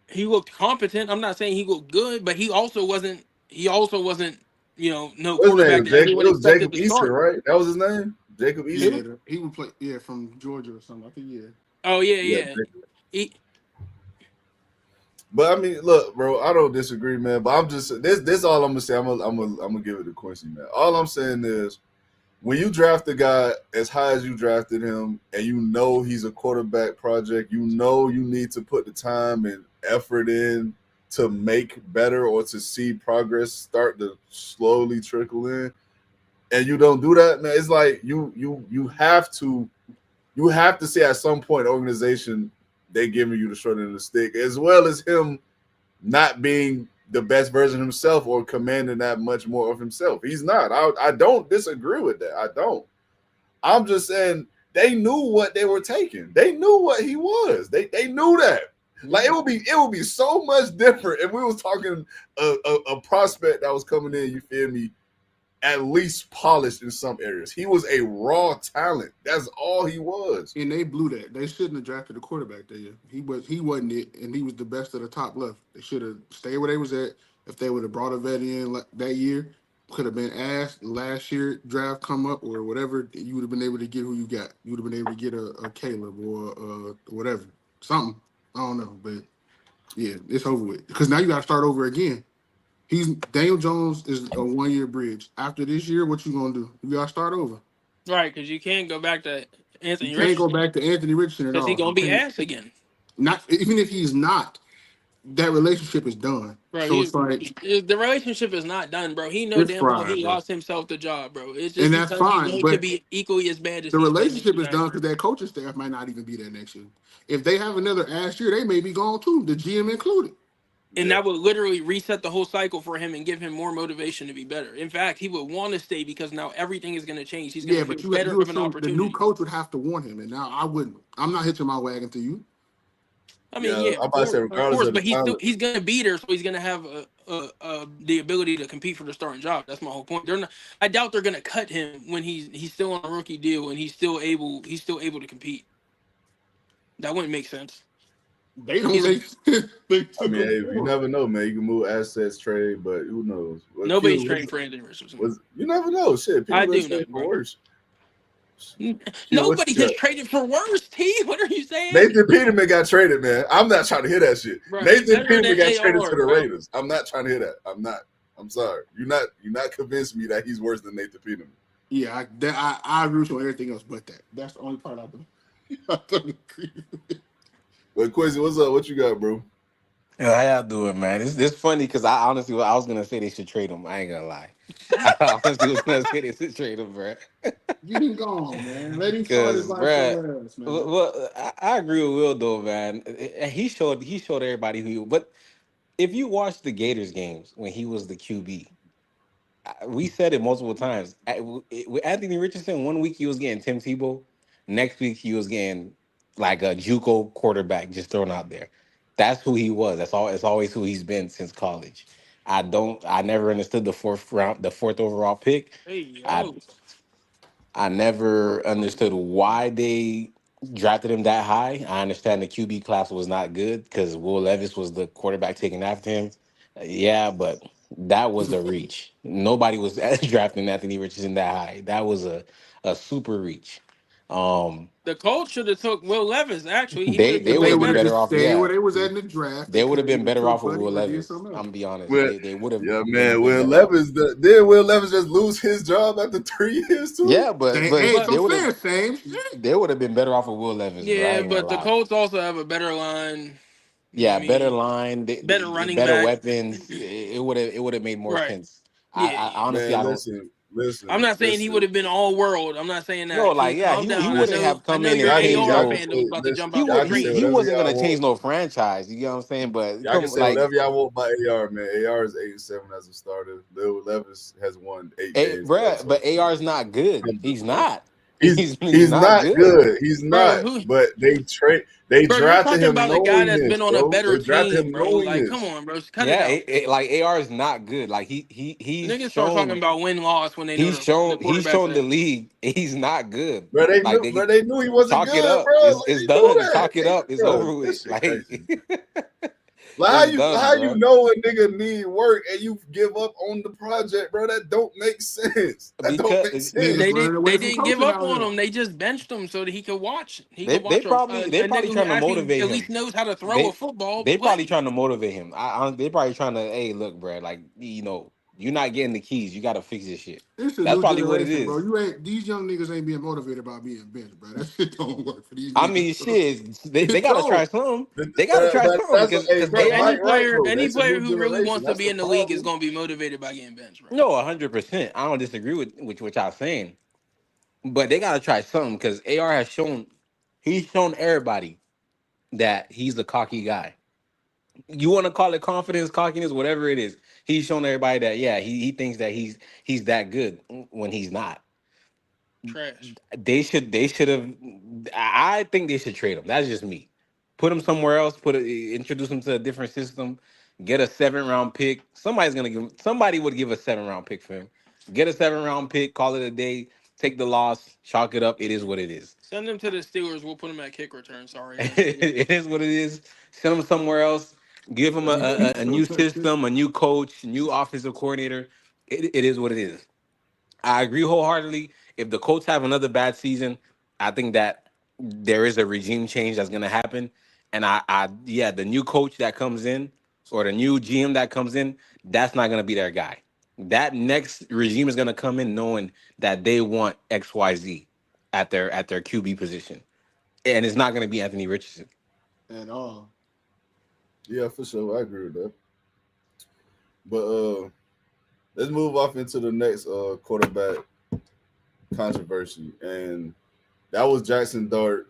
He looked competent. I'm not saying he looked good, but he also wasn't. He also wasn't. No What's his quarterback name? that Jacob. everyone It was expected Jacob to Easter, start. right? That was his name. Jacob Easter. yeah, he would play. Yeah, from Georgia or something. I think yeah. Oh yeah, Yeah. yeah. He, But I mean, look, bro, I don't disagree, man. But I'm just this all I'm gonna say. I'm gonna give it to Quincy, man. All I'm saying is when you draft a guy as high as you drafted him, and you know he's a quarterback project, you know you need to put the time and effort in to make better or to see progress start to slowly trickle in, and you don't do that, man. It's like you have to see at some point organization they giving you the short end of the stick, as well as him not being the best version of himself or commanding that much more of himself. He's not. I don't disagree with that. I don't. I'm just saying they knew what they were taking. They knew what he was. They knew that. Like it would be so much different if we was talking a prospect that was coming in, you feel me, at least polished in some areas. He was a raw talent. That's all he was. And they blew that. They shouldn't have drafted a quarterback that year. He wasn't it, and he was the best of the top left. They should have stayed where they was at. If they would have brought a vet in that year, could have been asked last year draft come up or whatever. You would have been able to get who you got. You would have been able to get a Caleb or whatever, something. I don't know, but yeah, it's over with because now you got to start over again. Daniel Jones is a 1-year bridge. After this year, what you gonna do? You got to start over. right, because you can't go back to You Anthony can't go Richardson back to Anthony Richardson at because he's all. You gonna be can't. ass again, Not even if he's not, that relationship is done. bro. So it's like The relationship is not done, bro. He know it's damn well fried, he bro, lost himself the job, bro. It's just and that's because he's fine. going to But be equally as bad as the he's been this relationship is entire done time. because that coaching staff might not even be there next year. If they have another ass year, they may be gone too, the GM included. And Yeah. that would literally reset the whole cycle for him and give him more motivation to be better. In fact, he would want to stay because now everything is going to change. He's going to Yeah, feel but better you of an assume the new opportunity. coach would have to warn him, and now I wouldn't. I'm not hitching my wagon to you. I mean, Yeah, yeah, I'm about to say of regardless course, of the but talent. he's going to be there, so he's going to have the ability to compete for the starting job. That's my whole point. They're not. I doubt they're going to cut him when he's still on a rookie deal and he's still able to compete. That wouldn't make sense. They don't He's make sense. They I took mean, him hey, you for. never know, man. You can move assets, trade, but who knows? What nobody's Q trading for Anthony Richardson. was you never know. Shit, I people been do know, trading for bro. worse. Q, what Nobody you has got? traded for worse. T. What are you saying, Nathan Peterman got traded, man. I'm not trying to hear that shit. bro? He Nathan better Peterman than got traded to AR, the bro. Raiders. I'm not trying to hear that. I'm not. I'm sorry. You're not convinced me that he's worse than Nathan Peterman. Yeah, I agree with you on everything else but that. That's the only part I don't, I don't agree with. But Quincy, what's up? What you got, bro? Yeah, how y'all doing, man? This funny because I honestly, I was gonna say they should trade him. I ain't gonna lie. I honestly was gonna say they should trade him, bro. Get him gone, man. Let him start his Because, life bro, somewhere else, man. well, I agree with Will though, man. He showed everybody who. But if you watch the Gators games when he was the QB, we said it multiple times. With Anthony Richardson, one week he was getting Tim Tebow, next week he was getting like a JUCO quarterback just thrown out there. That's who he was. That's all. It's always who he's been since college. I never understood the fourth overall pick. Hey I yo, I never understood why they drafted him that high. I understand the QB class was not good because Will Levis was the quarterback taken after him. Yeah, but that was a reach. Nobody was drafting Anthony Richardson that high. That was a super reach. Um, the Colts should have took Will Levis. Actually, he would they have they been If would they way have would been have better. better just off. stayed Yeah, where they was at in the draft, they they would have could have been either better off took with Buddy Will or did Levis. something I'm else. gonna be honest. Well, They would have yeah, man. been Will better off. Levis, did Will Levis just lose his job after 3 years too? Yeah, but Hey, but so But they I'm would have saying same shit. they would have been better off with Will Levis, bro. I yeah, ain't gonna but the lie. Colts also have a better line. You know what Yeah, I better mean? line, Better running better back. weapons. It would have made more Right. sense. Yeah. I honestly Man, I don't listen, I'm listen, not saying he would listen. have been all world. I'm not saying know. that. Like, Q, yeah, calm he down. wouldn't have I come know in you're and Y'all an can changed AR y'all can no. fan that was say about to listen, jump He out the y'all can wouldn't. say tree. He whatever wasn't gonna y'all change want. no franchise. You know what I'm saying? But Y'all can come say like, whatever y'all want about AR, man. AR is 8-7 as a starter. Lil Levis has won 8 games though, bruh, so but AR is not good. I'm He's just saying. not. He's He's he's not not good. good. He's Bro, not. who But they bro, you're drafted talking him about a guy knowing that's this, been on a bro. better They drafted team, him bro. knowing Like, come this. on, bro. Cut it Yeah, out. like AR is not good. Like he's Niggas start talking shown about win loss when they know he's the shown he's quarterback's shown the there. league he's not good. Like Bro, they they knew he wasn't chalk it good, up. bro. Like It's they knew done. that. Chalk it up. It's Bro, over with. this shit Like crazy. Like it's done, how you bro. know a nigga need work and you give up on the project, bro? That don't make sense. That don't make Because sense. Niggas running They away from didn't give coaching up out on here. him. They just benched him so that he could watch. He they could they watch probably they a nigga probably who trying to actually motivate at least him. knows how to throw a They football they probably play. trying to motivate him. They probably trying to, hey, look, bro, like you're not getting the keys. You got to fix this shit. It's a That's new probably what it generation, bro. is. You ain't these young niggas ain't being motivated by being benched, bro. That shit don't work for these I niggas, mean, bro. shit, they It got to try don't. something. They got to try But something that's because hey, Bro, but Mike right though. any That's a player new who really generation. wants to That's be the in the league is problem. gonna be motivated by getting benched, bro. no, 100%. I don't disagree with what y'all saying, but they got to try something because AR he's shown everybody that he's a cocky guy. You want to call it confidence, cockiness, whatever it is. He's shown everybody that yeah, he thinks that he's that good when he's not. Trash. They should have. I think they should trade him. That's just me. Put him somewhere else. Introduce him to a different system. Get a 7th round pick. Somebody would give a 7th round pick for him. Get a 7th round pick. Call it a day. Take the loss. Chalk it up. It is what it is. Send him to the Steelers. We'll put him at kick return. Sorry, that's what we'll do. It is what it is. Send him somewhere else. Give him a new system, a new coach, new offensive coordinator. It is what it is. I agree wholeheartedly. If the Colts have another bad season, I think that there is a regime change that's going to happen. And yeah, the new coach that comes in or the new GM that comes in, that's not going to be their guy. That next regime is going to come in knowing that they want XYZ at their QB position, and it's not going to be Anthony Richardson. at all. Yeah, for sure. I agree with that. But let's move off into the next quarterback controversy. And that was Jackson Dart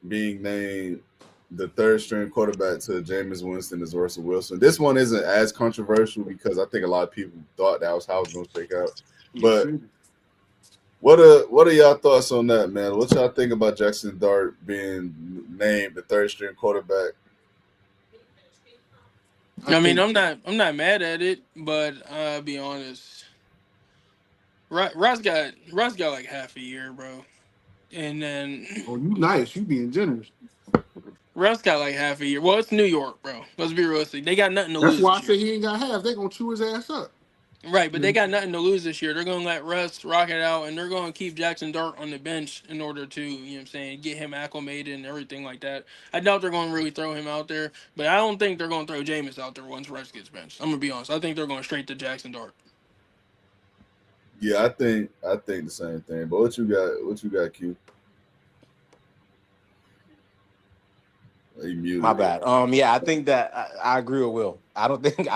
being named the third string quarterback to Jameis Winston as Russell Wilson. This one isn't as controversial because I think a lot of people thought that was how it was going to shake out. Yeah, But shit. what are y'all thoughts on that, man? What y'all think about Jackson Dart being named the third string quarterback? I I mean, think I'm not mad at it, but I'll be honest. Russ got like half a year, bro, and then oh you nice, you being generous. Russ got like half a year. Well, it's New York, bro. Let's be realistic. They got nothing to That's lose why I this year. say he ain't got half. They gonna chew his ass up. Right, but they got nothing to lose this year. They're going to let Russ rock it out, and they're going to keep Jackson Dart on the bench in order to, you know what I'm saying, get him acclimated and everything like that. I doubt they're going to really throw him out there, but I don't think they're going to throw Jameis out there once Russ gets benched. I'm going to be honest. I think they're going straight to Jackson Dart. Yeah, I think the same thing. But what you got? What you got, Q? He My muted it. bad. Yeah, I think that I agree with Will. I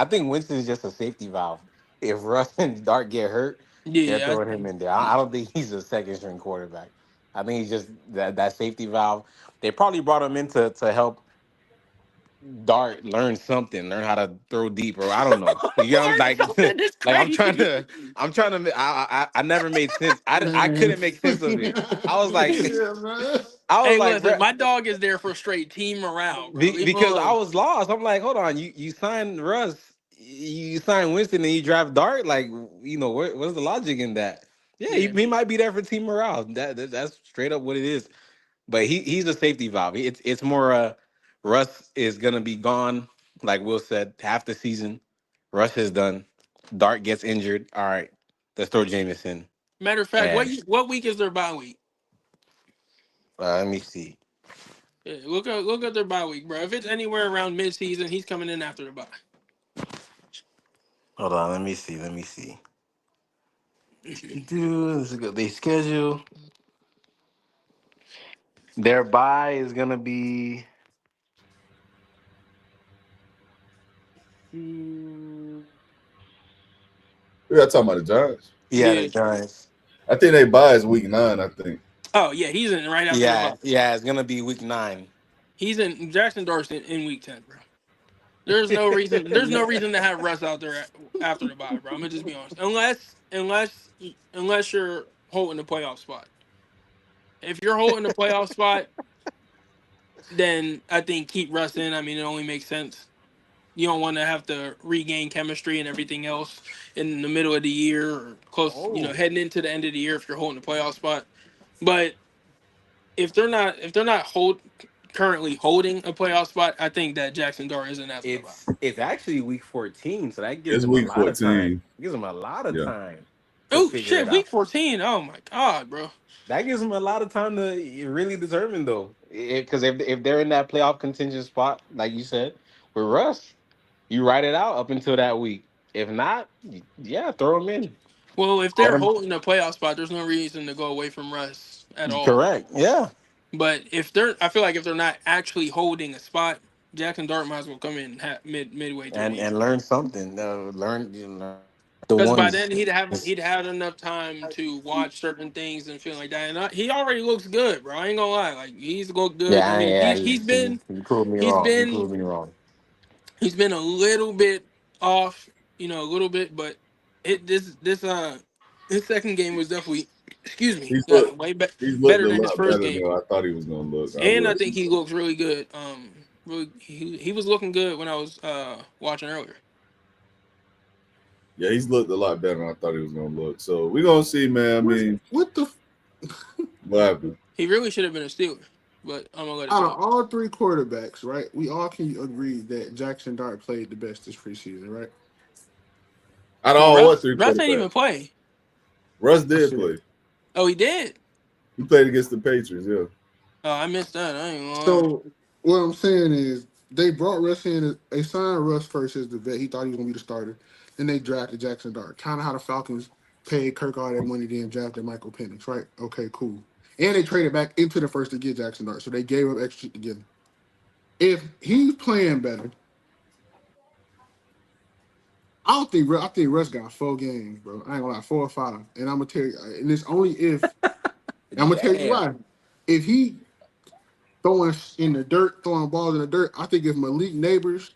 think Winston is just a safety valve. If Russ and Dart get hurt, they're Yeah, throwing him in there. I don't think he's a second string quarterback. I think he's just that safety valve. They probably brought him in to help Dart learn something, learn how to throw deep, or I don't know. You know, learn like something is like crazy. I'm trying to. I never made sense. I Man, couldn't make sense of it. I was like, yeah, man. I was Hey, like, listen, bro. my dog is there for straight team morale, bro. Leave him Because I alone. was lost. I'm like, hold on, you signed Russ, you signed Winston, and you draft Dart. Like, what's the logic in that? Yeah, he, Yeah, he might be there for team morale. That's straight up what it is. But he's a safety valve. It's more Russ is gonna be gone. Like Will said, half the season, Russ is done. Dart gets injured. All right, let's throw Jameis in. matter of fact, And what week is their bye week? let me see. Yeah, look at their bye week, bro. If it's anywhere around mid-season, he's coming in after the bye. Hold on, let me see. Let me see. Dude, this is good. They schedule. Their buy is gonna be We got talking about the Giants. yeah, the Yeah. Giants. I think they buy is week 9. I think. Oh yeah, he's in right after the Yeah, bye. yeah, it's gonna be week 9. He's in Jackson Dart's in week 10, bro. There's no reason. There's no reason to have Russ out there after the bye, bro. I'm gonna just be honest. Unless you're holding the playoff spot. If you're holding the playoff spot, then I think keep Russ in. I mean, it only makes sense. You don't want to have to regain chemistry and everything else in the middle of the year or close, Oh, heading into the end of the year if you're holding the playoff spot. But if they're not currently holding a playoff spot, I think that Jackson Dart isn't after the bye. it's actually week 14, so that gives It's them a week lot of time. 14. Gives them a lot of Yeah. time to Oh figure shit, it week out. 14. Oh my god, bro. That gives them a lot of time to really determine though, because if they're in that playoff contingent spot, like you said, with Russ, you write it out up until that week. If not, yeah, throw them in. Well, if Let they're 'em- holding a playoff spot, there's no reason to go away from Russ at all. Correct. Yeah, But I feel like if they're not actually holding a spot, Jackson Dart might as well come in midway through the year. and learn something. Learn the Because by ones. then he'd had enough time to watch certain things and feel like that. And he already looks good, bro. I ain't gonna lie. Like he's looked good. I Yeah, mean, yeah. You proved me he's wrong. You been proved me wrong. he's been a little bit off, a little bit, but it his second game was definitely, excuse me, He's looked way he's looked better a than his lot first better game. than I thought he was gonna look. I And I will. think he looks really good. Really, he was looking good when I was watching earlier. Yeah, he's looked a lot better than I thought he was gonna look. So we're gonna see, man. I mean, What the? what happened? He really should have been a Steeler, but I'm gonna let it Out of slide. all three quarterbacks, right? We all can agree that Jackson Dart played the best this preseason, right? Out of Well, all what Russ three Russ ain't quarterbacks? even play. Russ I did said. play. Oh, he did. He played against the Patriots. Yeah. Oh, I missed that. I ain't gonna lie. So what I'm saying is they brought Russ in. They signed Russ first as the vet. He thought he was gonna be the starter. Then they drafted Jackson Dart. Kind of how the Falcons paid Kirk all that money, then drafted Michael Penix, right? Okay, cool. And they traded back into the first to get Jackson Dart, so they gave up extra shit to get him. If he's playing better, I think Russ got 4 games, bro. I ain't gonna lie, 4 or 5. And I'm gonna tell you, and it's only if and I'm gonna tell you Damn. why. If he throwing in the dirt, throwing balls in the dirt, I think if Malik Neighbors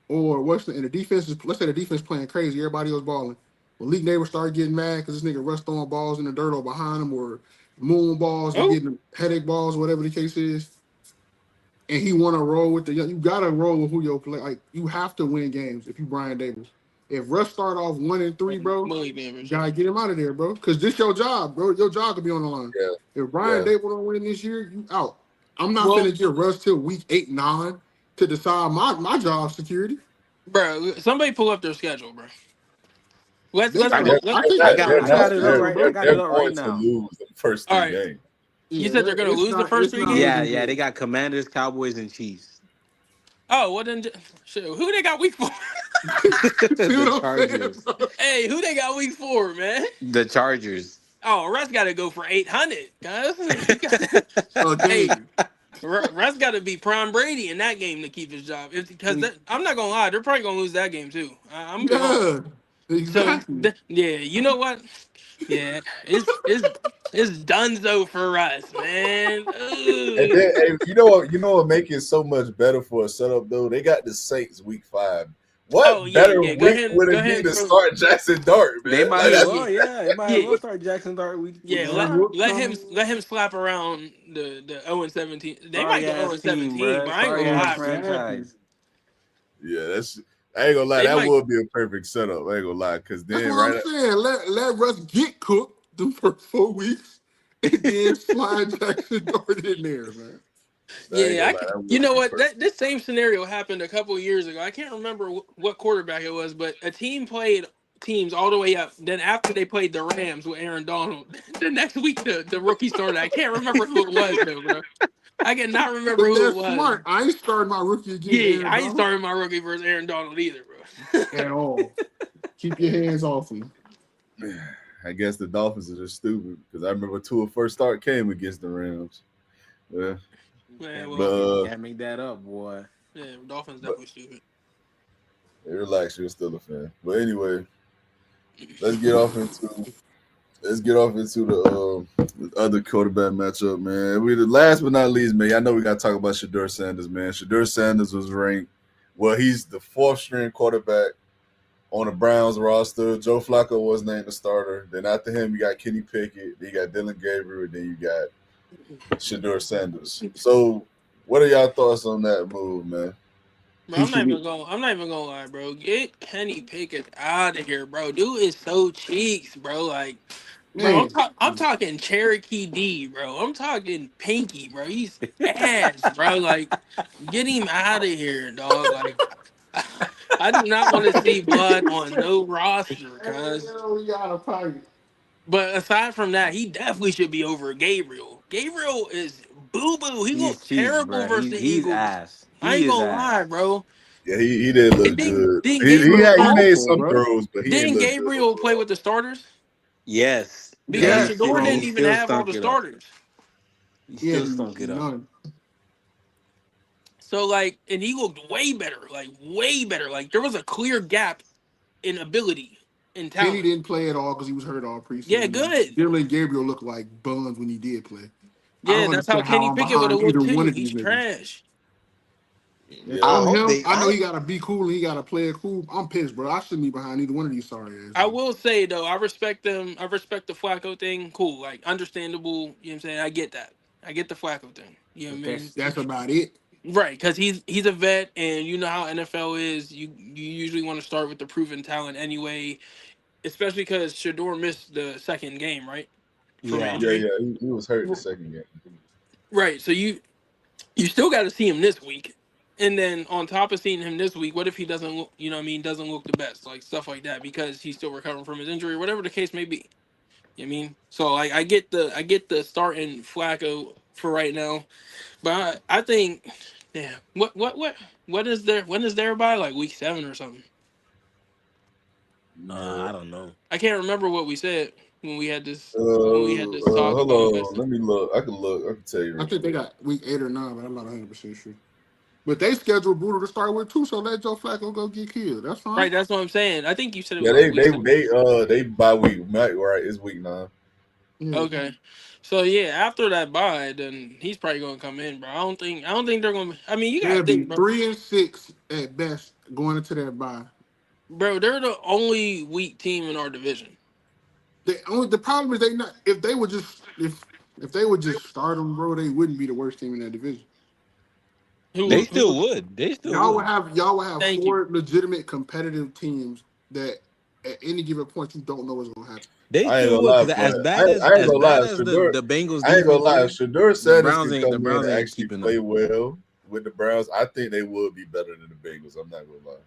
or in the defense is, let's say the defense playing crazy, everybody else balling. Malik Neighbors started getting mad because this nigga Russ throwing balls in the dirt or behind him or moon balls, he Oh, getting headache balls, whatever the case is. And he want to roll with the young. You gotta roll with who you play. Like you have to win games if you Brian Davis. If Russ start off 1-3, bro, Malik you Neighbors, yeah. gotta get him out of there, bro. Because this your job, bro. Your job could be on the line. Yeah. If Brian Yeah. Dable don't win this year, you out. I'm not Well, finna get Russ till week 8, 9 to decide my job security. bro, somebody pull up their schedule, bro. They Let's Like got, pull. they're, Let, I think I they got got a they're I not tough got it up they're schedule, right. I they're bro. got it they're up right going to now. lose the first all three right. games. You Yeah, said they're gonna lose the first it's three not games. looking Yeah, they good. got Commanders, Cowboys, and Chiefs. Oh, well then, shit, who they got week 4? See The what I'm saying, Chargers. bro? Hey, who they got week 4, man? The Chargers. Oh, Russ got to go for 800, guys. He got. A Hey, game. Russ got to be prime Brady in that game to keep his job. Because Mm, I'm not gonna lie, they're probably gonna lose that game too. I'm gonna be honest. yeah, So exactly. yeah, you know what? Yeah, it's donezo for Russ, man. And then, Ugh. and you know what make it so much better for a setup though? They got the Saints week 5. Oh What yeah, better yeah. Go week ahead, would go it be ahead. to start Jackson Dart, They man? might Like as that's Yeah, well, yeah. They might as yeah, well start Jackson Dart week yeah. They Let five. whoop let him some let him slap around the 0-17. They might Sorry go ass team, 0-17, bruh. but I ain't gonna Sorry ass lie, bro. exactly. franchise. yeah, that's I ain't gonna lie, They that might. would be a perfect setup. I ain't gonna lie, because That's then what I'm right, saying. Let Russ get cooked the first 4 weeks, and then slide Jackson Dart in there, man. I ain't Yeah, gonna lie, that you would know be what? perfect. This same scenario happened a couple of years ago. I can't remember what quarterback it was, but a team played teams all the way up. Then after they played the Rams with Aaron Donald, the next week the rookie started. I can't remember who it was though, bro. I cannot remember But who it that's was. smart. I ain't starting my rookie against Yeah, Aaron I ain't Donald starting my rookie versus Aaron Donald either, bro. at all. Keep your hands off him. I guess the Dolphins are just stupid because I remember Tua first start came against the Rams. Yeah, Man, Can't but well, make it. Can't make that up, boy. yeah, Dolphins but definitely stupid. relax, you're still a fan. But anyway, let's get off into let's get off into the other quarterback matchup, man. We the last but not least, man. I know we got to talk about Sheduer Sanders, man. Sheduer Sanders was ranked. Well, he's the fourth string quarterback on the Browns roster. Joe Flacco was named the starter. Then after him, you got Kenny Pickett. Then you got Dylan Gabriel. Then you got Sheduer Sanders. So, what are y'all thoughts on that move, man? Bro, He should be. I'm not even gonna lie, bro. Get Kenny Pickett out of here, bro. Dude is so cheeks, bro. Like, bro, Man, I'm talking Cherokee D, bro. I'm talking Pinky, bro. He's ass, bro. Like, get him out of here, dog. Like, I do not want to see blood on no roster, cuz. we got a target. But aside from that, he definitely should be over Gabriel. Gabriel is boo boo. He He's looked cheeks, terrible bruh. versus the He's Eagles. ass. I He ain't is gonna lie, ass. bro. Yeah, he didn't And look good. didn't He Gabriel he play? made Awful, some bro. throws, but he didn't Didn't look good Gabriel play overall. with the starters? Yes, and Because he Yes, still Shador and didn't he bro. even still have all stunk the it up. starters. He still Yeah, stunk it up. none. So like, and he looked way better, like way better. Like there was a clear gap in ability and Kenny talent. didn't play at all because he was hurt all Yeah, preseason. good. Dylan Gabriel looked like buns when he did play. I Yeah, don't that's how understand how Kenny I'm Pickett would have behind looked either too. one of He's these niggas. trash. If I I'm hope him, they. I know he gotta be cool and he gotta play it cool. I'm pissed, bro. I shouldn't be behind either one of these sorry ass I niggas. will say though, I respect them. I respect the Flacco thing. Cool, like understandable. You know what I'm saying? I get that. I get the Flacco thing. You know what But I mean? that's about it. Right, because he's a vet, and you know how NFL is. You usually want to start with the proven talent anyway, especially because Shador missed the second game, right, from an Yeah, Yeah, injury. yeah, he was hurt the second game. Right, so you still got to see him this week, and then on top of seeing him this week, what if he doesn't look, you know what I mean, doesn't look the best, like stuff like that, because he's still recovering from his injury, whatever the case may be. You know what I mean, so like I get the starting Flacco for right now. But I think, yeah. What is there? When is there by like week 7 or something? Yeah. I don't know. I can't remember what we said when we had this talk Hold about on. investing. Let me look. I can look. I can tell you I real think they quick. got week 8 or 9, but I'm not 100% sure. But they scheduled Brutal to start with too, so let Joe Flacco go get killed. That's fine. Right, that's what I'm saying. I think you said it was Yeah, like they week they 7. they they bye week, right? It's week 9. Yeah, Okay, so yeah, after that bye, then he's probably gonna come in, bro. I don't think they're gonna. I mean, you gotta they'll be think, bro. 3-6 at best going into that bye. Bro, they're the only weak team in our division. The problem is they not if they would just start them, bro, they wouldn't be the worst team in that division. They Who still would. They still Y'all would would. have Thank you. four legitimate competitive teams that at any given point, you don't know what's gonna happen. They I ain't still gonna would, lie, because but I ain't as gonna lie. bad as Shedeur, the Bengals I ain't gonna defense lie. is, Shedeur the Sanders Browns can ain't the come in Browns and ain't actually keeping play them. well with the Browns. I think they will be better than the Bengals. I'm not gonna lie.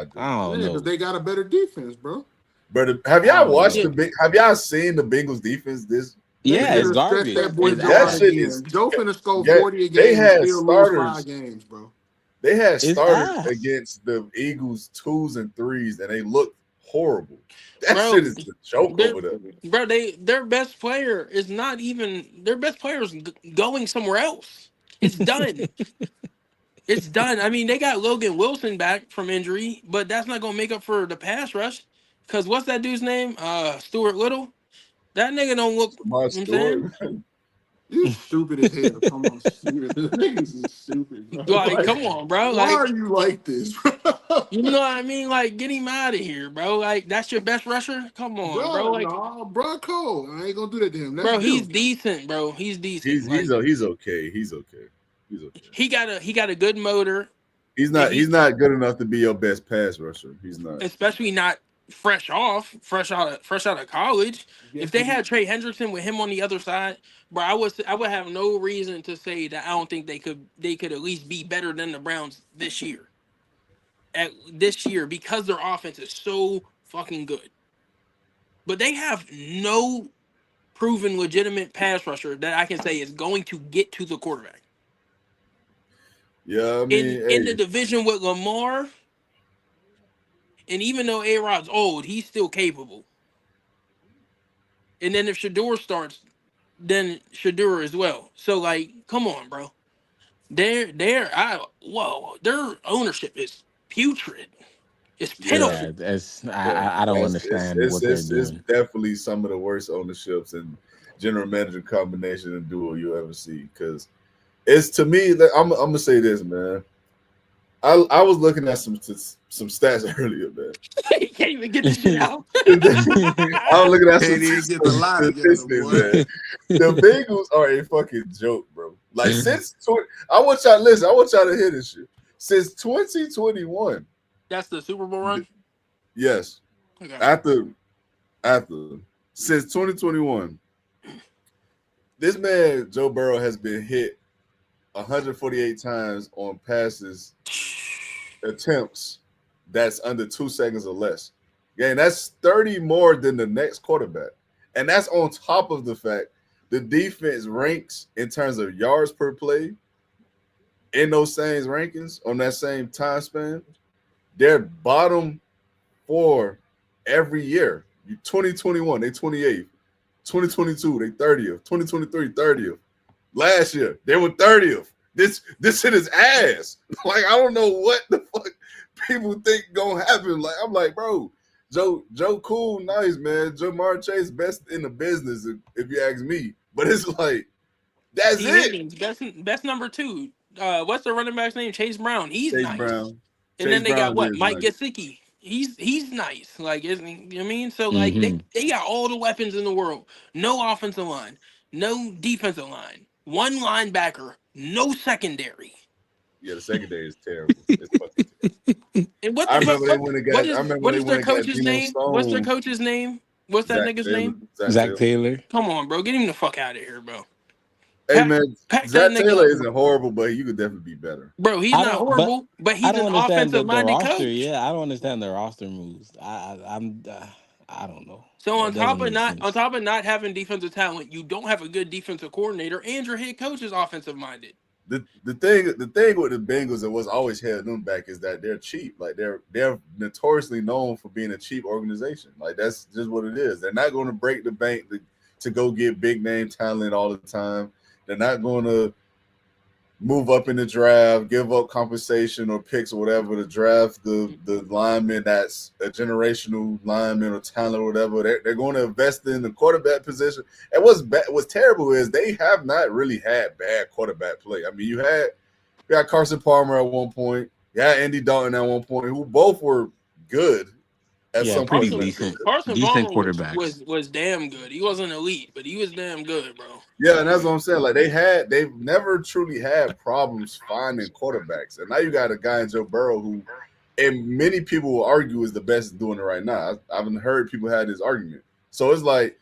I do. I don't Yeah, because know. they got a better defense, bro. But have I y'all don't watched Yeah, know. have y'all seen the Bengals defense this They Yeah, it's year? finna stretch garbage. that boy It's Joe That out ass. shit is again. Joe finna score yeah. 40 a They game and had still lose 5 starters. games, bro. They had It's starters ass. against the Eagles 2s and 3s, and they looked horrible. That shit bro. is a joke Their over there. their best player is not even their best player is going somewhere else. It's done. It's done. I mean, they got Logan Wilson back from injury, but that's not gonna make up for the pass rush. Cause what's that dude's name? Stuart Little. That nigga don't look. Samaj You know what I'm saying? Stewart. You stupid as hell. Come on, serious. Niggas is stupid, bro. Like, Like, come on, bro. why Like, are you like this, bro? you know what I mean? Like, get him out of here, bro. Like, that's your best rusher. Come on, bro. Bro, Like, nah, bro, Cole. I ain't gonna do that to him. That's bro, he's them. decent, bro. He's decent. He's Like, he's he's okay. He's okay. He's okay. he got a good motor. He's If not he he's not good enough to be your best pass rusher. He's not. especially not fresh out of college. If Yes, they he had Trey Hendrickson with him on the other side, bro, I would have no reason to say that I don't think they could at least be better than the Browns this year. At this year because their offense is so fucking good. But they have no proven legitimate pass rusher that I can say is going to get to the quarterback. Yeah, I mean, In the hey, division with Lamar, and even though A-Rod's old, he's still capable. And then if Shador starts, then Sheduer as well. So like, come on, bro. Their ownership is putrid. It's yeah, Yeah, pitiful. that's yeah. I don't That's it's understand it's what they're it's, it's doing. definitely some of the worst ownerships and general manager combination and duo you ever see. Because it's to me, I'm gonna say this, man. I was looking at some stats earlier, man. He can't even get the shit out. I was looking at can't even get the some lie together, statistics, boy. man. The Bengals are a fucking joke, bro. Like I want y'all to listen. I want y'all to hear this shit. Since 2021, That's the Super Bowl run. yes, Okay. after since 2021, this man Joe Burrow has been hit 148 times on passes attempts that's under 2 seconds or less. Yeah, and that's 30 more than the next quarterback. And that's on top of the fact the defense ranks in terms of yards per play in those same rankings on that same time span. They're bottom 4 every year. 2021, they 28th. 2022, they 30th. 2023, 30th. Last year, they were 30th. This shit is ass. Like, I don't know what the fuck people think gonna happen. Like, I'm like, bro, Joe cool, nice, man. Jamar Chase best in the business, if you ask me. But it's like, that's T. it. Higgins, best number two. What's the running back's name? Chase Brown. He's Chase nice. Brown. And Chase then they got Brown what? is Mike nice. Gesicki. He's nice. Like, isn't he? You know what I mean? So like Hmm. they got all the weapons in the world. No offensive line, no defensive line, one linebacker, no secondary. Yeah, the secondary is terrible. It's fucking terrible. And what I the fuck? remember they went and got. I remember What they is their went and got coach's Geno name? What's their Stone, coach's name? What's that Zach nigga's Taylor, name? Zach Zach Taylor. Taylor. Come on, bro. Get him the fuck out of here, bro. Hey Pack, man, pack that Zach Taylor nigga up. isn't horrible, but you could definitely be better. Bro, he's I not don't, but horrible, but I he's don't an understand offensive the minded roster. coach. Yeah, I don't understand the roster moves. I don't know. So It doesn't make on sense. top of not having defensive talent, you don't have a good defensive coordinator, and your head coach is offensive minded. The thing with the Bengals and what's always held them back is that they're cheap. Like they're notoriously known for being a cheap organization. Like that's just what it is. They're not going to break the bank to go get big name talent all the time. They're not going to move up in the draft, give up compensation or picks or whatever to draft the lineman that's a generational lineman or talent or whatever. They're going to invest in the quarterback position. And what's terrible is they have not really had bad quarterback play. I mean, you got Carson Palmer at one point, you had Andy Dalton at one point, who both were good at Yeah, some pretty point in Carson their decent, career. Carson decent Palmer quarterbacks. was damn good. He wasn't elite, but he was damn good, bro. Yeah, and that's what I'm saying. Like they've never truly had problems finding quarterbacks. And now you got a guy in Joe Burrow who and many people will argue is the best doing it right now. I've heard people have this argument. So it's like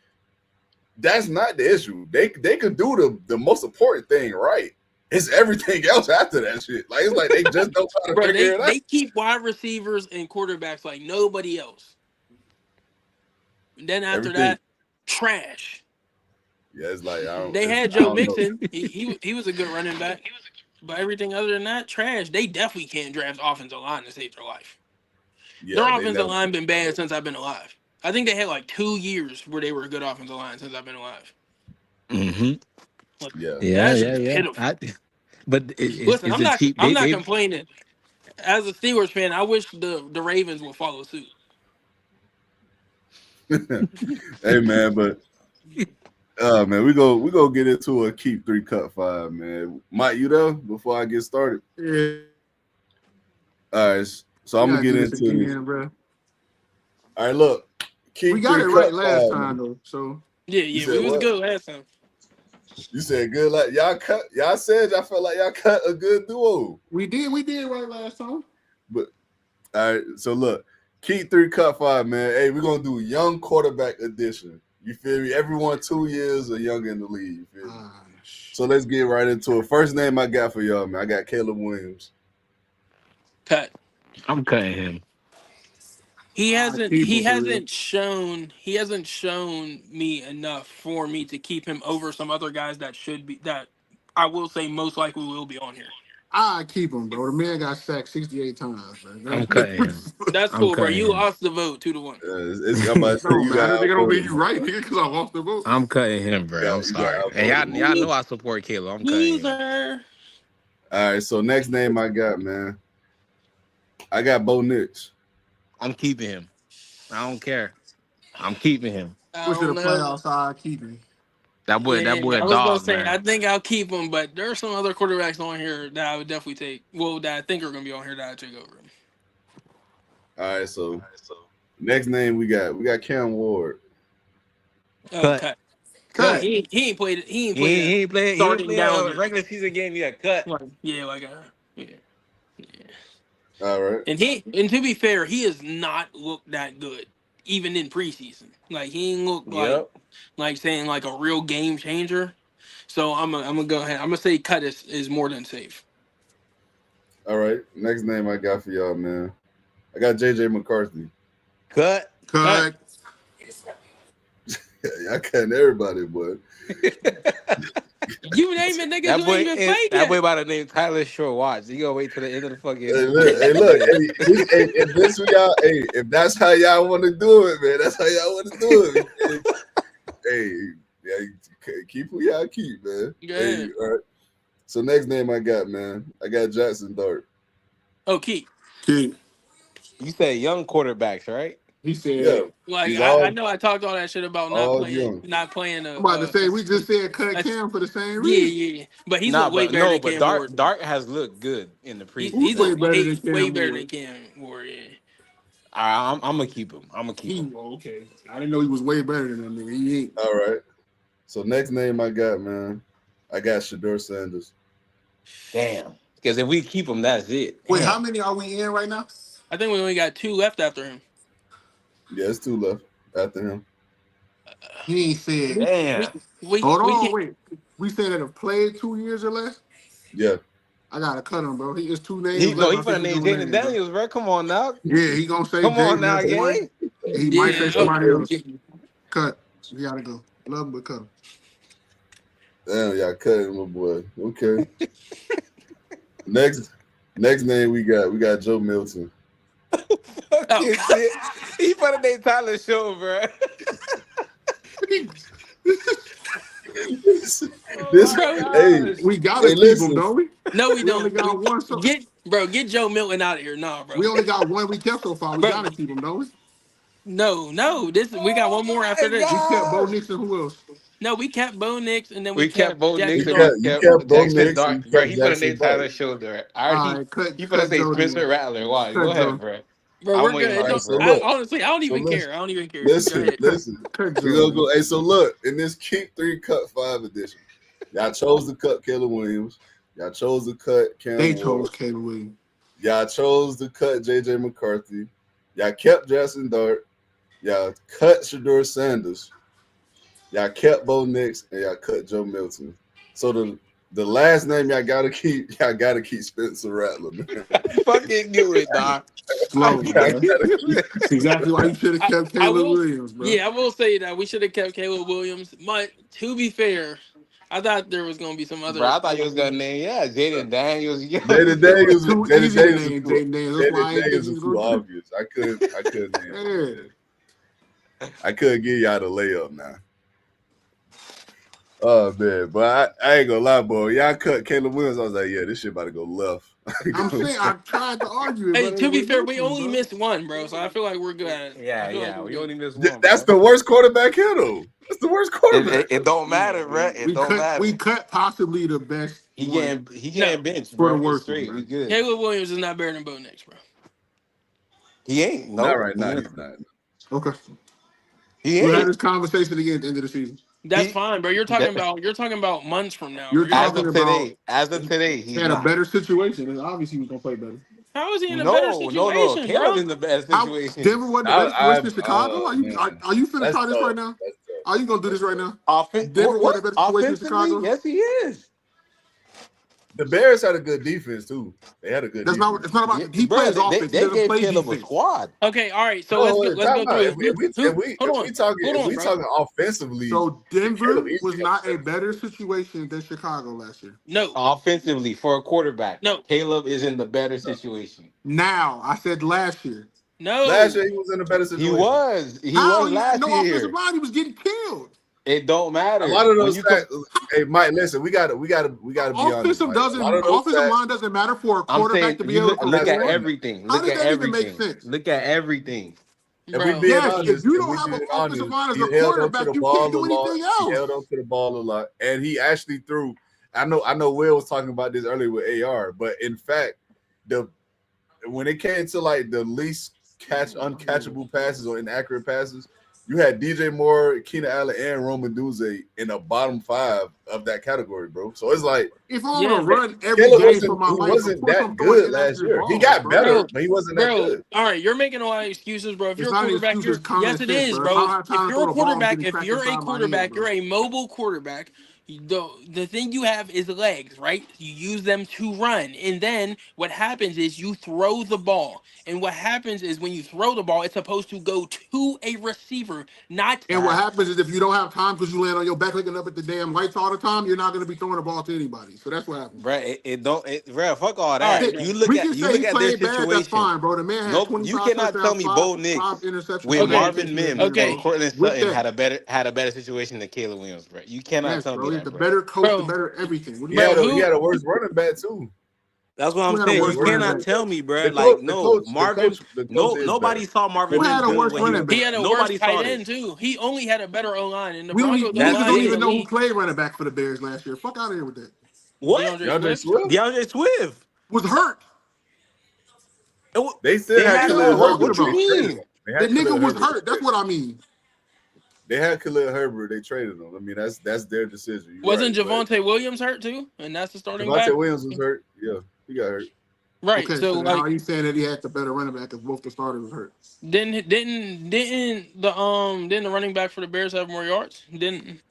that's not the issue. They could do the most important thing right. It's everything else after that shit. Like it's like they just don't try to Bro, figure it out. they keep wide receivers and quarterbacks like nobody else. And then after Everything. that, trash. Yeah, it's like They had Joe Mixon. He was a good running back. But everything other than that, trash. They definitely can't draft offensive line to save their life. Yeah, Their offensive line been bad since I've been alive. I think they had like 2 years where they were a good offensive line since I've been alive. Mm-hmm. Like, Yeah. pitiful. But Listen, it's a cheap. I'm not complaining. As a Steelers fan, I wish the Ravens would follow suit. Hey man, but man, we go get into a keep 3 cut 5, man. Mike, you there before I get started? Yeah. All right, so I'm gonna get into this. Bro. All right, look, keep we got 3 it right cut last 5, time man. though. So Yeah, we was good last time. You said good, like y'all said y'all felt like y'all cut a good duo. we did right last time. But all right, so look, keep 3 cut 5, man. Hey, we're gonna do young quarterback edition. You feel me? Everyone 2 years or younger in the league. You feel me? So let's get right into it. First name I got for y'all, man. I got Caleb Williams. Cut. I'm cutting him. He hasn't shown me enough for me to keep him over some other guys that I will say most likely will be on here. I keep him, bro. The man got sacked 68 times, bro. I'm cutting him. That's cool, bro. You lost the vote 2-1. I'm about to say, you got. They don't mean you right, nigga, because I lost the vote. I'm cutting him, bro. I'm sorry. And y'all know I support Caleb. I'm cutting him. All right, so next name I got, man. I got Bo Nix. I'm keeping him. I don't care. I'm keeping him. Push to the playoffs, I keep him. That boy, I was dog, gonna say, man. I think I'll keep him, but there are some other quarterbacks on here that I would definitely take. Well, that I think are gonna be on here that I take over him. All right, so next name we got Cam Ward. Cut. He ain't played. He ain't played a regular season game. He got cut. All right. And to be fair, he has not looked that good, even in preseason. Like he ain't looked like saying like a real game changer. So I'm gonna go ahead. I'm gonna say cut is more than safe. All right. Next name I got for y'all, man. I got JJ McCarthy. Cut. Y'all cutting everybody, boy. You naming niggas who ain't even played yet. That boy by the name Tyler Short Watch. You gonna wait till the end of the fucking. Hey, look. If that's how y'all want to do it, man, that's how y'all want to do it. Keep who y'all keep, man. Yeah. All right. So next name I got, man. I got Jackson Dart. Oh, keep. Keep. You said young quarterbacks, right? He said, yeah. Like I know I talked all that shit about not playing. I'm about to say we just said cut Cam for the same reason. Yeah. But he's way better than Cam Ward. Dart has looked good in the preseason. He's way better than Cam Ward. Yeah. I'm gonna keep him. Okay. I didn't know he was way better than that nigga. He ain't. All right. So next name I got, man. I got Sheduer Sanders. Damn. Because if we keep him, that's it. Wait, how many are we in right now? I think we only got 2 left after him. Yeah, it's 2 left after him. He ain't said. Damn. Hold on, wait. We said that have played 2 years or less? Yeah. I gotta cut him, bro. He is 2 names. He finna name Jaden Daniels, bro. Come on now. Yeah, he gonna say. Come on now, gang. He might say somebody else. Cut. We gotta go. Love him, but cut him. Damn, y'all cutting my boy. Okay. Next name we got Joe Milton. Shit. He finna name Tyler Show, bro. We gotta keep him, don't we? No, we don't. Only got one. So get Joe Milton out of here, bro. We only got one we kept so far. We gotta keep him, don't we? No. We got one more after this. We kept Bo Nix and who else? No, we kept Bo Nix and then we kept Bo Nix and we kept Bo Nix. Bro, he put a name Tyler Shoulder. He put a name Spencer Rattler. Why? Go ahead, bro. Bro, we're good. Honestly, I don't even care. Listen. We're gonna go. Hey, so look, in this keep 3 cut 5 edition, y'all chose to cut Caleb Williams. Y'all chose to cut Cam. They chose Caleb Williams. Y'all chose to cut J.J. McCarthy. Y'all kept Jackson Dart. Y'all cut Sheduer Sanders. Y'all kept Bo Nix, and y'all cut Joe Milton. So the last name y'all gotta keep Spencer Rattler, man. Fucking do it, dog. I Slow, Y'all bro. fucking gotta do keep. it. That's exactly why you should have kept I Caleb will. Williams, bro. Yeah, I will say that we should have kept Caleb Williams. But to be fair, I thought there was going to be some Bro, other. I thought you was gonna name Jaden Daniels. Yo, Jaden It was Daniels, too Jaden easy to Daniels, name Jaden Daniels. That's Jaden why I ain't think Daniels he was was too going to do obvious. I couldn't name him. it. Yeah. I couldn't give y'all the layup now. Oh man, but I ain't gonna lie, boy. Y'all cut Caleb Williams. I was like, yeah, this shit about to go left. I'm saying I tried to argue it, Hey, but it to be wouldn't fair, go we to, only bro. missed one, bro. So I feel like we're good. I yeah, feel like yeah. we're We good. only missed one, That's bro. the worst quarterback here, though. That's the worst quarterback. It don't Yeah, matter, bro. It don't We matter. cut possibly the best one He no, getting benched, for the bro. It's worst one, straight. We man. good. Caleb Williams is not better than Bo Nix, bro. He ain't. Not No, right he now. ain't. He's not. Okay. He We'll have ain't. this conversation again at the end of the season. That's He fine, bro. that, You're talking about months from now, bro. You're You're as talking. talking of about today. As of today, he's had a not. better situation, and obviously he was gonna play better. How is he in a better No. situation, Caleb bro? in the best How situation. Denver wasn't the better situation in Chicago? Oh man, Are you finna that's try this right tough. now? That's tough. Are you gonna do That's this right tough. now? Denver What? wasn't a better situation in Offensively, Chicago? yes, he is. The Bears had a good defense too. They had a good That's not. defense. It's not Yeah, about. He bro, plays offense. He they doesn't gave play Caleb a defense. squad. Okay, all right. So No, let's go time out. through it. Hold on, hold If on, we bro. talking offensively, So then Caleb Denver was easily got the not a better. better situation than Chicago last year. No, Offensively, for a quarterback, no, Caleb is in the better situation. Now I said last year. Last no. year he was in a better He situation. was. He How was he had last no offensive year. line? He was getting killed. It don't A matter lot of when those you sacks. come. Hey, Mike, listen, we gotta be honest, Mike. A lot of those Offensive sacks. line doesn't matter for a I'm quarterback saying to be you able to look I'm not at perform. saying that. everything. How Look does at that even make everything. sense? Look at everything. If we Bro, being Yes, if honest, you if don't we have an being offensive honest, line as he a held on to quarterback, the you ball can't a do lot. anything He else. held on to the ball a lot, and he actually threw. I know. Will was talking about this earlier with AR, but in fact, the when it came to like the least uncatchable passes or inaccurate passes, you had DJ Moore, Keenan Allen, and Roman Dunze in the bottom 5 of that category, bro. So it's like If I want to yeah, run every Caleb game for wasn't my he life, of wasn't course that I'm throwing good last inaccurate year. He balls, got bro. better, bro, but he wasn't that bro. good. All right, you're making a lot of excuses, bro. If It's you're a not an quarterback, excuse, it's you're common yes, it sense, is, bro. If I bro. don't have If time to you're throw a the ball, I'm quarterback, getting if cracked you're a inside my head, quarterback, bro. you're a mobile quarterback. The thing you have is legs, right? You use them to run, and then what happens is you throw the ball. And what happens is when you throw the ball, it's supposed to go to a receiver, not And what happens is if you don't have time because you land on your back looking up at the damn lights all the time, you're not going to be throwing the ball to anybody. So that's what happens. Bruh, it don't bruh, fuck all all right, that. bro. We can You say look he at their played bad. That's situation. fine, bro. The man had No, you 25 cannot tell touchdowns, me five Bo five Nix interceptions, with and had Okay, 10 Marvin years in Mims the and NFL. okay, Cortland With Sutton that, had a better situation than Caleb Williams, bro. You cannot yes, tell me bro. He had that, the bro. better coach, the bro, better everything. What do He you bro. had mean? a he Who, had a worse running back too. That's what I'm Who had a saying. worse You running cannot back? tell me, bro. The Like, coach, the no, coach, the Marvin. coach, the coach No, is nobody better. saw The Marvin Who coach Mims had is a better doing worse than what he running was he back? doing. had a worse Nobody tight saw end this. too. He only had a better O line, and the We don't. Broncos O Niggas That's line don't is even it. know who elite. played running back for the Bears last year. Fuck out of here with that. What? DeAndre DeAndre Swift. Swift. DeAndre Swift. Was hurt. It wa- They still They had What had are you Khalil a Herbert. talking what you They about? traded mean? him. They The had Khalil nigga was Herbert. hurt. That's what I mean. They had Khalil Herbert. They traded him. I mean, that's their decision. You're right, Wasn't but Javonte Williams hurt too? And that's the starting back. Javante Williams was hurt. Yeah, he got hurt. Right. Okay, so So then how like are you saying that he had the better running back if both the starters was hurt? didn't the running back for the Bears have more yards? Didn't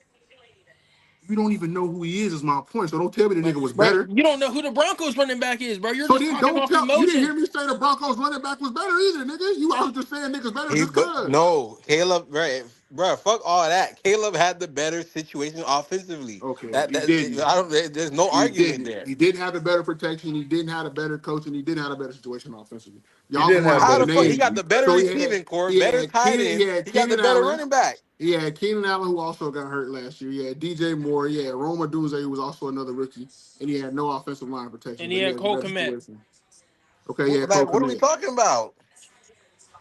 You don't even know who he is my point. So don't tell me the nigga was bro, better. you don't know who the Broncos running back is, bro. You're So just then talking don't off tell. You didn't emotion. hear me say the Broncos running back was better either, nigga. You I was just saying niggas better He just but cause. no, Caleb, right, bro, fuck all that. Caleb had the better situation offensively. Okay, That he that didn't. I don't. There's no He argument didn't. there. He didn't have the better protection. He didn't have a better coach, and he didn't have a better situation offensively. He Y'all didn't going have off How the better the fuck he name. got protection. the better So he had receiving core, he better had tight Keenan, he end. had He got the Keenan better Allen. running back. He had Keenan Allen, who also got hurt last year. He had DJ Moore. He had Roma Dunze, who was also another rookie, and he had no offensive line protection, And but he he had has a Cole better Kmet. situation. Okay, he had Cole Like, what are we Kmet. talking about?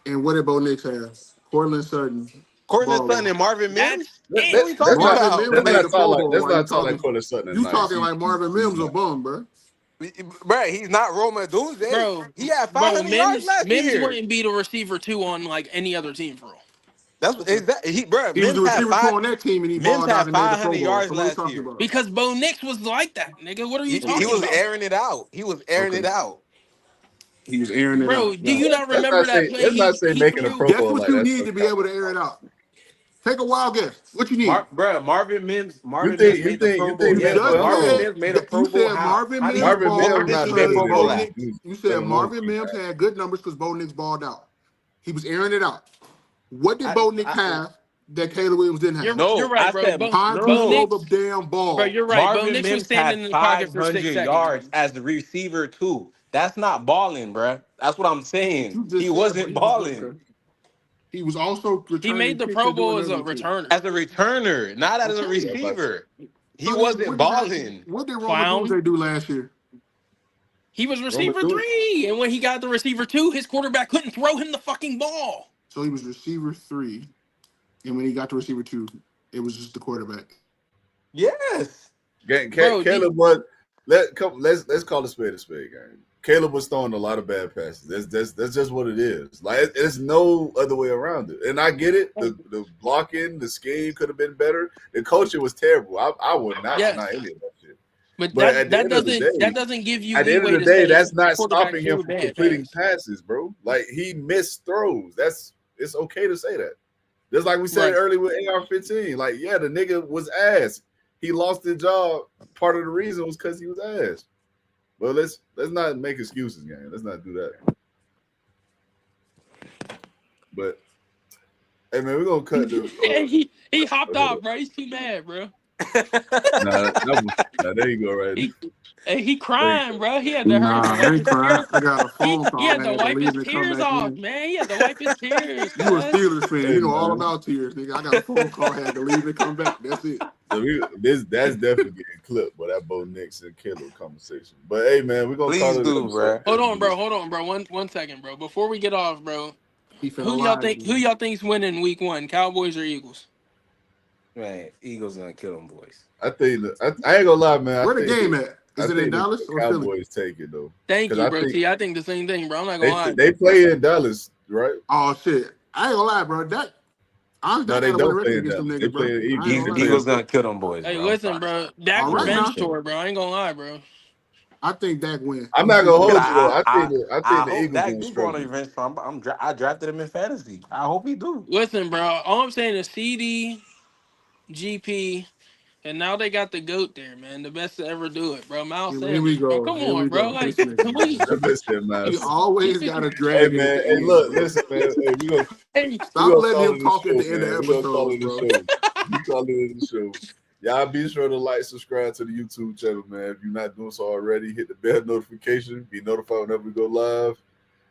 And what did Bo Nix have? Cortland Sutton, Cortland Sutton balling. and Marvin That's Mims? Let, What it. are we let, us talking not Marvin about? Mims let's made not the talk Pro like Bowl. let's While you not talk like talking, Cortland Sutton is you nice. talking like Marvin He's Mims a not. bum, bro. Right, he's not Roma Dunze. Bro, He had bro, 500 yards last Mims year. wouldn't beat a receiver two on like any other team for real. That's Okay. exactly bro. He was the receiver two on that team, and he Mims balled out had and made the 500 Pro Bowl. yards So what are we last talking year. about? Because Bo Nix was like that, nigga. What are you He talking was about? airing it out. He was airing Okay. it out. He was airing it Bro, out. do Yeah. you not Let's remember not that say play let's not say he making a threw? Pro Guess Bowl what like you that's need so to be able to air it childish. out. Take a wild guess. What you need? Marvin Mims. You Marvin Mims think you made the think Pro you Bowl. think You Yes, Mims? but just Well, hold Marvin on. said Mims made a that you Pro Bowl. said How? Marvin How did he? Mims Marvin ball. Mims How did not he Because make better Pro Bowl than last? Bo you. you Let said alone Marvin Q Mims Max. had good numbers because Bo Nix balled out. He was airing it out. What did Bo Nix I have that Caleb Williams didn't have? You're no. right, I bro. said Time to Bo throw no. the Nix, damn bro, ball. you're right. Bo Marvin Nix was Mims standing had in the pocket for 6 seconds, bro. yards as the receiver too. That's not balling, bruh. That's what I'm saying. You He just said, but wasn't he was balling okay. He was also He returning made the kicks Pro and doing Bowl as a other shit. returner. as a returner, not as a Okay. Yeah, I'm about to say. receiver. He So then, wasn't balling. what did Roma Clown. Dunze do last year? He was Roman receiver dude. 3. And when he got the receiver 2, his quarterback couldn't throw him the fucking ball. So he was receiver 3, and when he got to receiver 2, it was just the quarterback. Yes. Bro, Caleb was let's call a spade game. Caleb was throwing a lot of bad passes. That's just what it is. Like there's no other way around it. And I get it. The blocking, the scheme could have been better. The coaching was terrible. I would not deny yes. any of that shit. But But at the end of the that day, doesn't give you leeway to say that's not quarterback stopping him threw a from bad completing pass. passes, bro. Like he missed throws. It's okay to say that. Just like we said Right. earlier with AR-15. Like, yeah, the nigga was ass. He lost his job. Part of the reason was because he was ass. But let's not make excuses, gang. Let's not do that. But hey man, we're gonna cut the And he hopped go ahead. off, bro. He's too mad, bro. There you go, right He he there you crying, go. bro. He had to hurry up and Nah, I wipe ain't his crying. tears. I got a phone He call. had I to had to wipe his leave and come tears back off, in. man. He had to wipe his tears, You a cuz. Steelers fan. Hey You know all man. about tears, nigga. I got a phone call. I had to leave and come back. That's it. So that's definitely getting clipped by that Bo Nix and Kittle conversation. But hey man, we're gonna call Please it an do, episode. bruh. Hold on, bro. One second, bro. Before we get off, bro. He finna lie Who again. y'all think's winning week 1? Cowboys or Eagles? Man, Eagles gonna kill them boys. I think I ain't gonna lie, man. Where the game at? I Is it in think Dallas the or Philly? Cowboys take it though, Thank because you, I bro. think T. I think the same thing, bro. I'm not gonna lie, they bro. play in Dallas, right? Oh shit. I ain't gonna lie, bro. I No, they gotta win a don't record play in against them Dallas. They niggas, play bro. in I ain't Eagles. They gonna lie. play in Eagles Philly. gonna kill them boys, Hey, bro. I'm listen, sorry. bro. Dak All right revenge now. tour, bro. I ain't gonna lie, bro. I think Dak win. I'm He not gonna just Good. hold did. you though. I I think the hope Eagles Dak gonna do go on a struggle. revenge tour. I drafted him in fantasy. I hope he do. Listen, bro. All I'm saying is CD, GP, and now they got the GOAT there, man. The best to ever do it, bro. Miles Here we Sanders, bro. go. Come Here on, we bro. go. Like, This nigga, can we? man. That bitch said He Miles. always gotta Hey drag it at man, the hey end, look, bro. listen, man. Hey, Hey, we Stop gonna letting call him it a talk at show, the end of man. We gonna call episodes, it a bro. show. We call it a show. Y'all be sure to like, subscribe to the YouTube channel, man. If you're not doing so already, hit the bell notification. Be notified whenever we go live.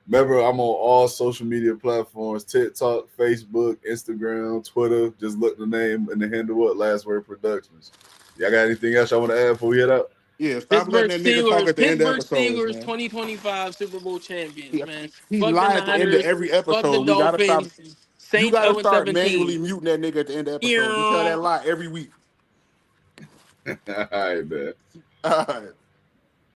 Remember, I'm on all social media platforms: TikTok, Facebook, Instagram, Twitter. Just look the name and the handle up. LastWord Productions. Y'all got anything else y'all want to add before we head out? Yeah, stop letting Pittsburgh that nigga talk Steelers, at the end of Pittsburgh episodes, Steelers, man. 2025 Super Bowl champions, man. He Fuck the lie at the end of Niners. every Fuck the episode. We gotta stop. Dolphins. You Saints gotta 0 start manually 17. muting that nigga at the end of episodes. He tell Ew. that lie every week. All right, man. All right.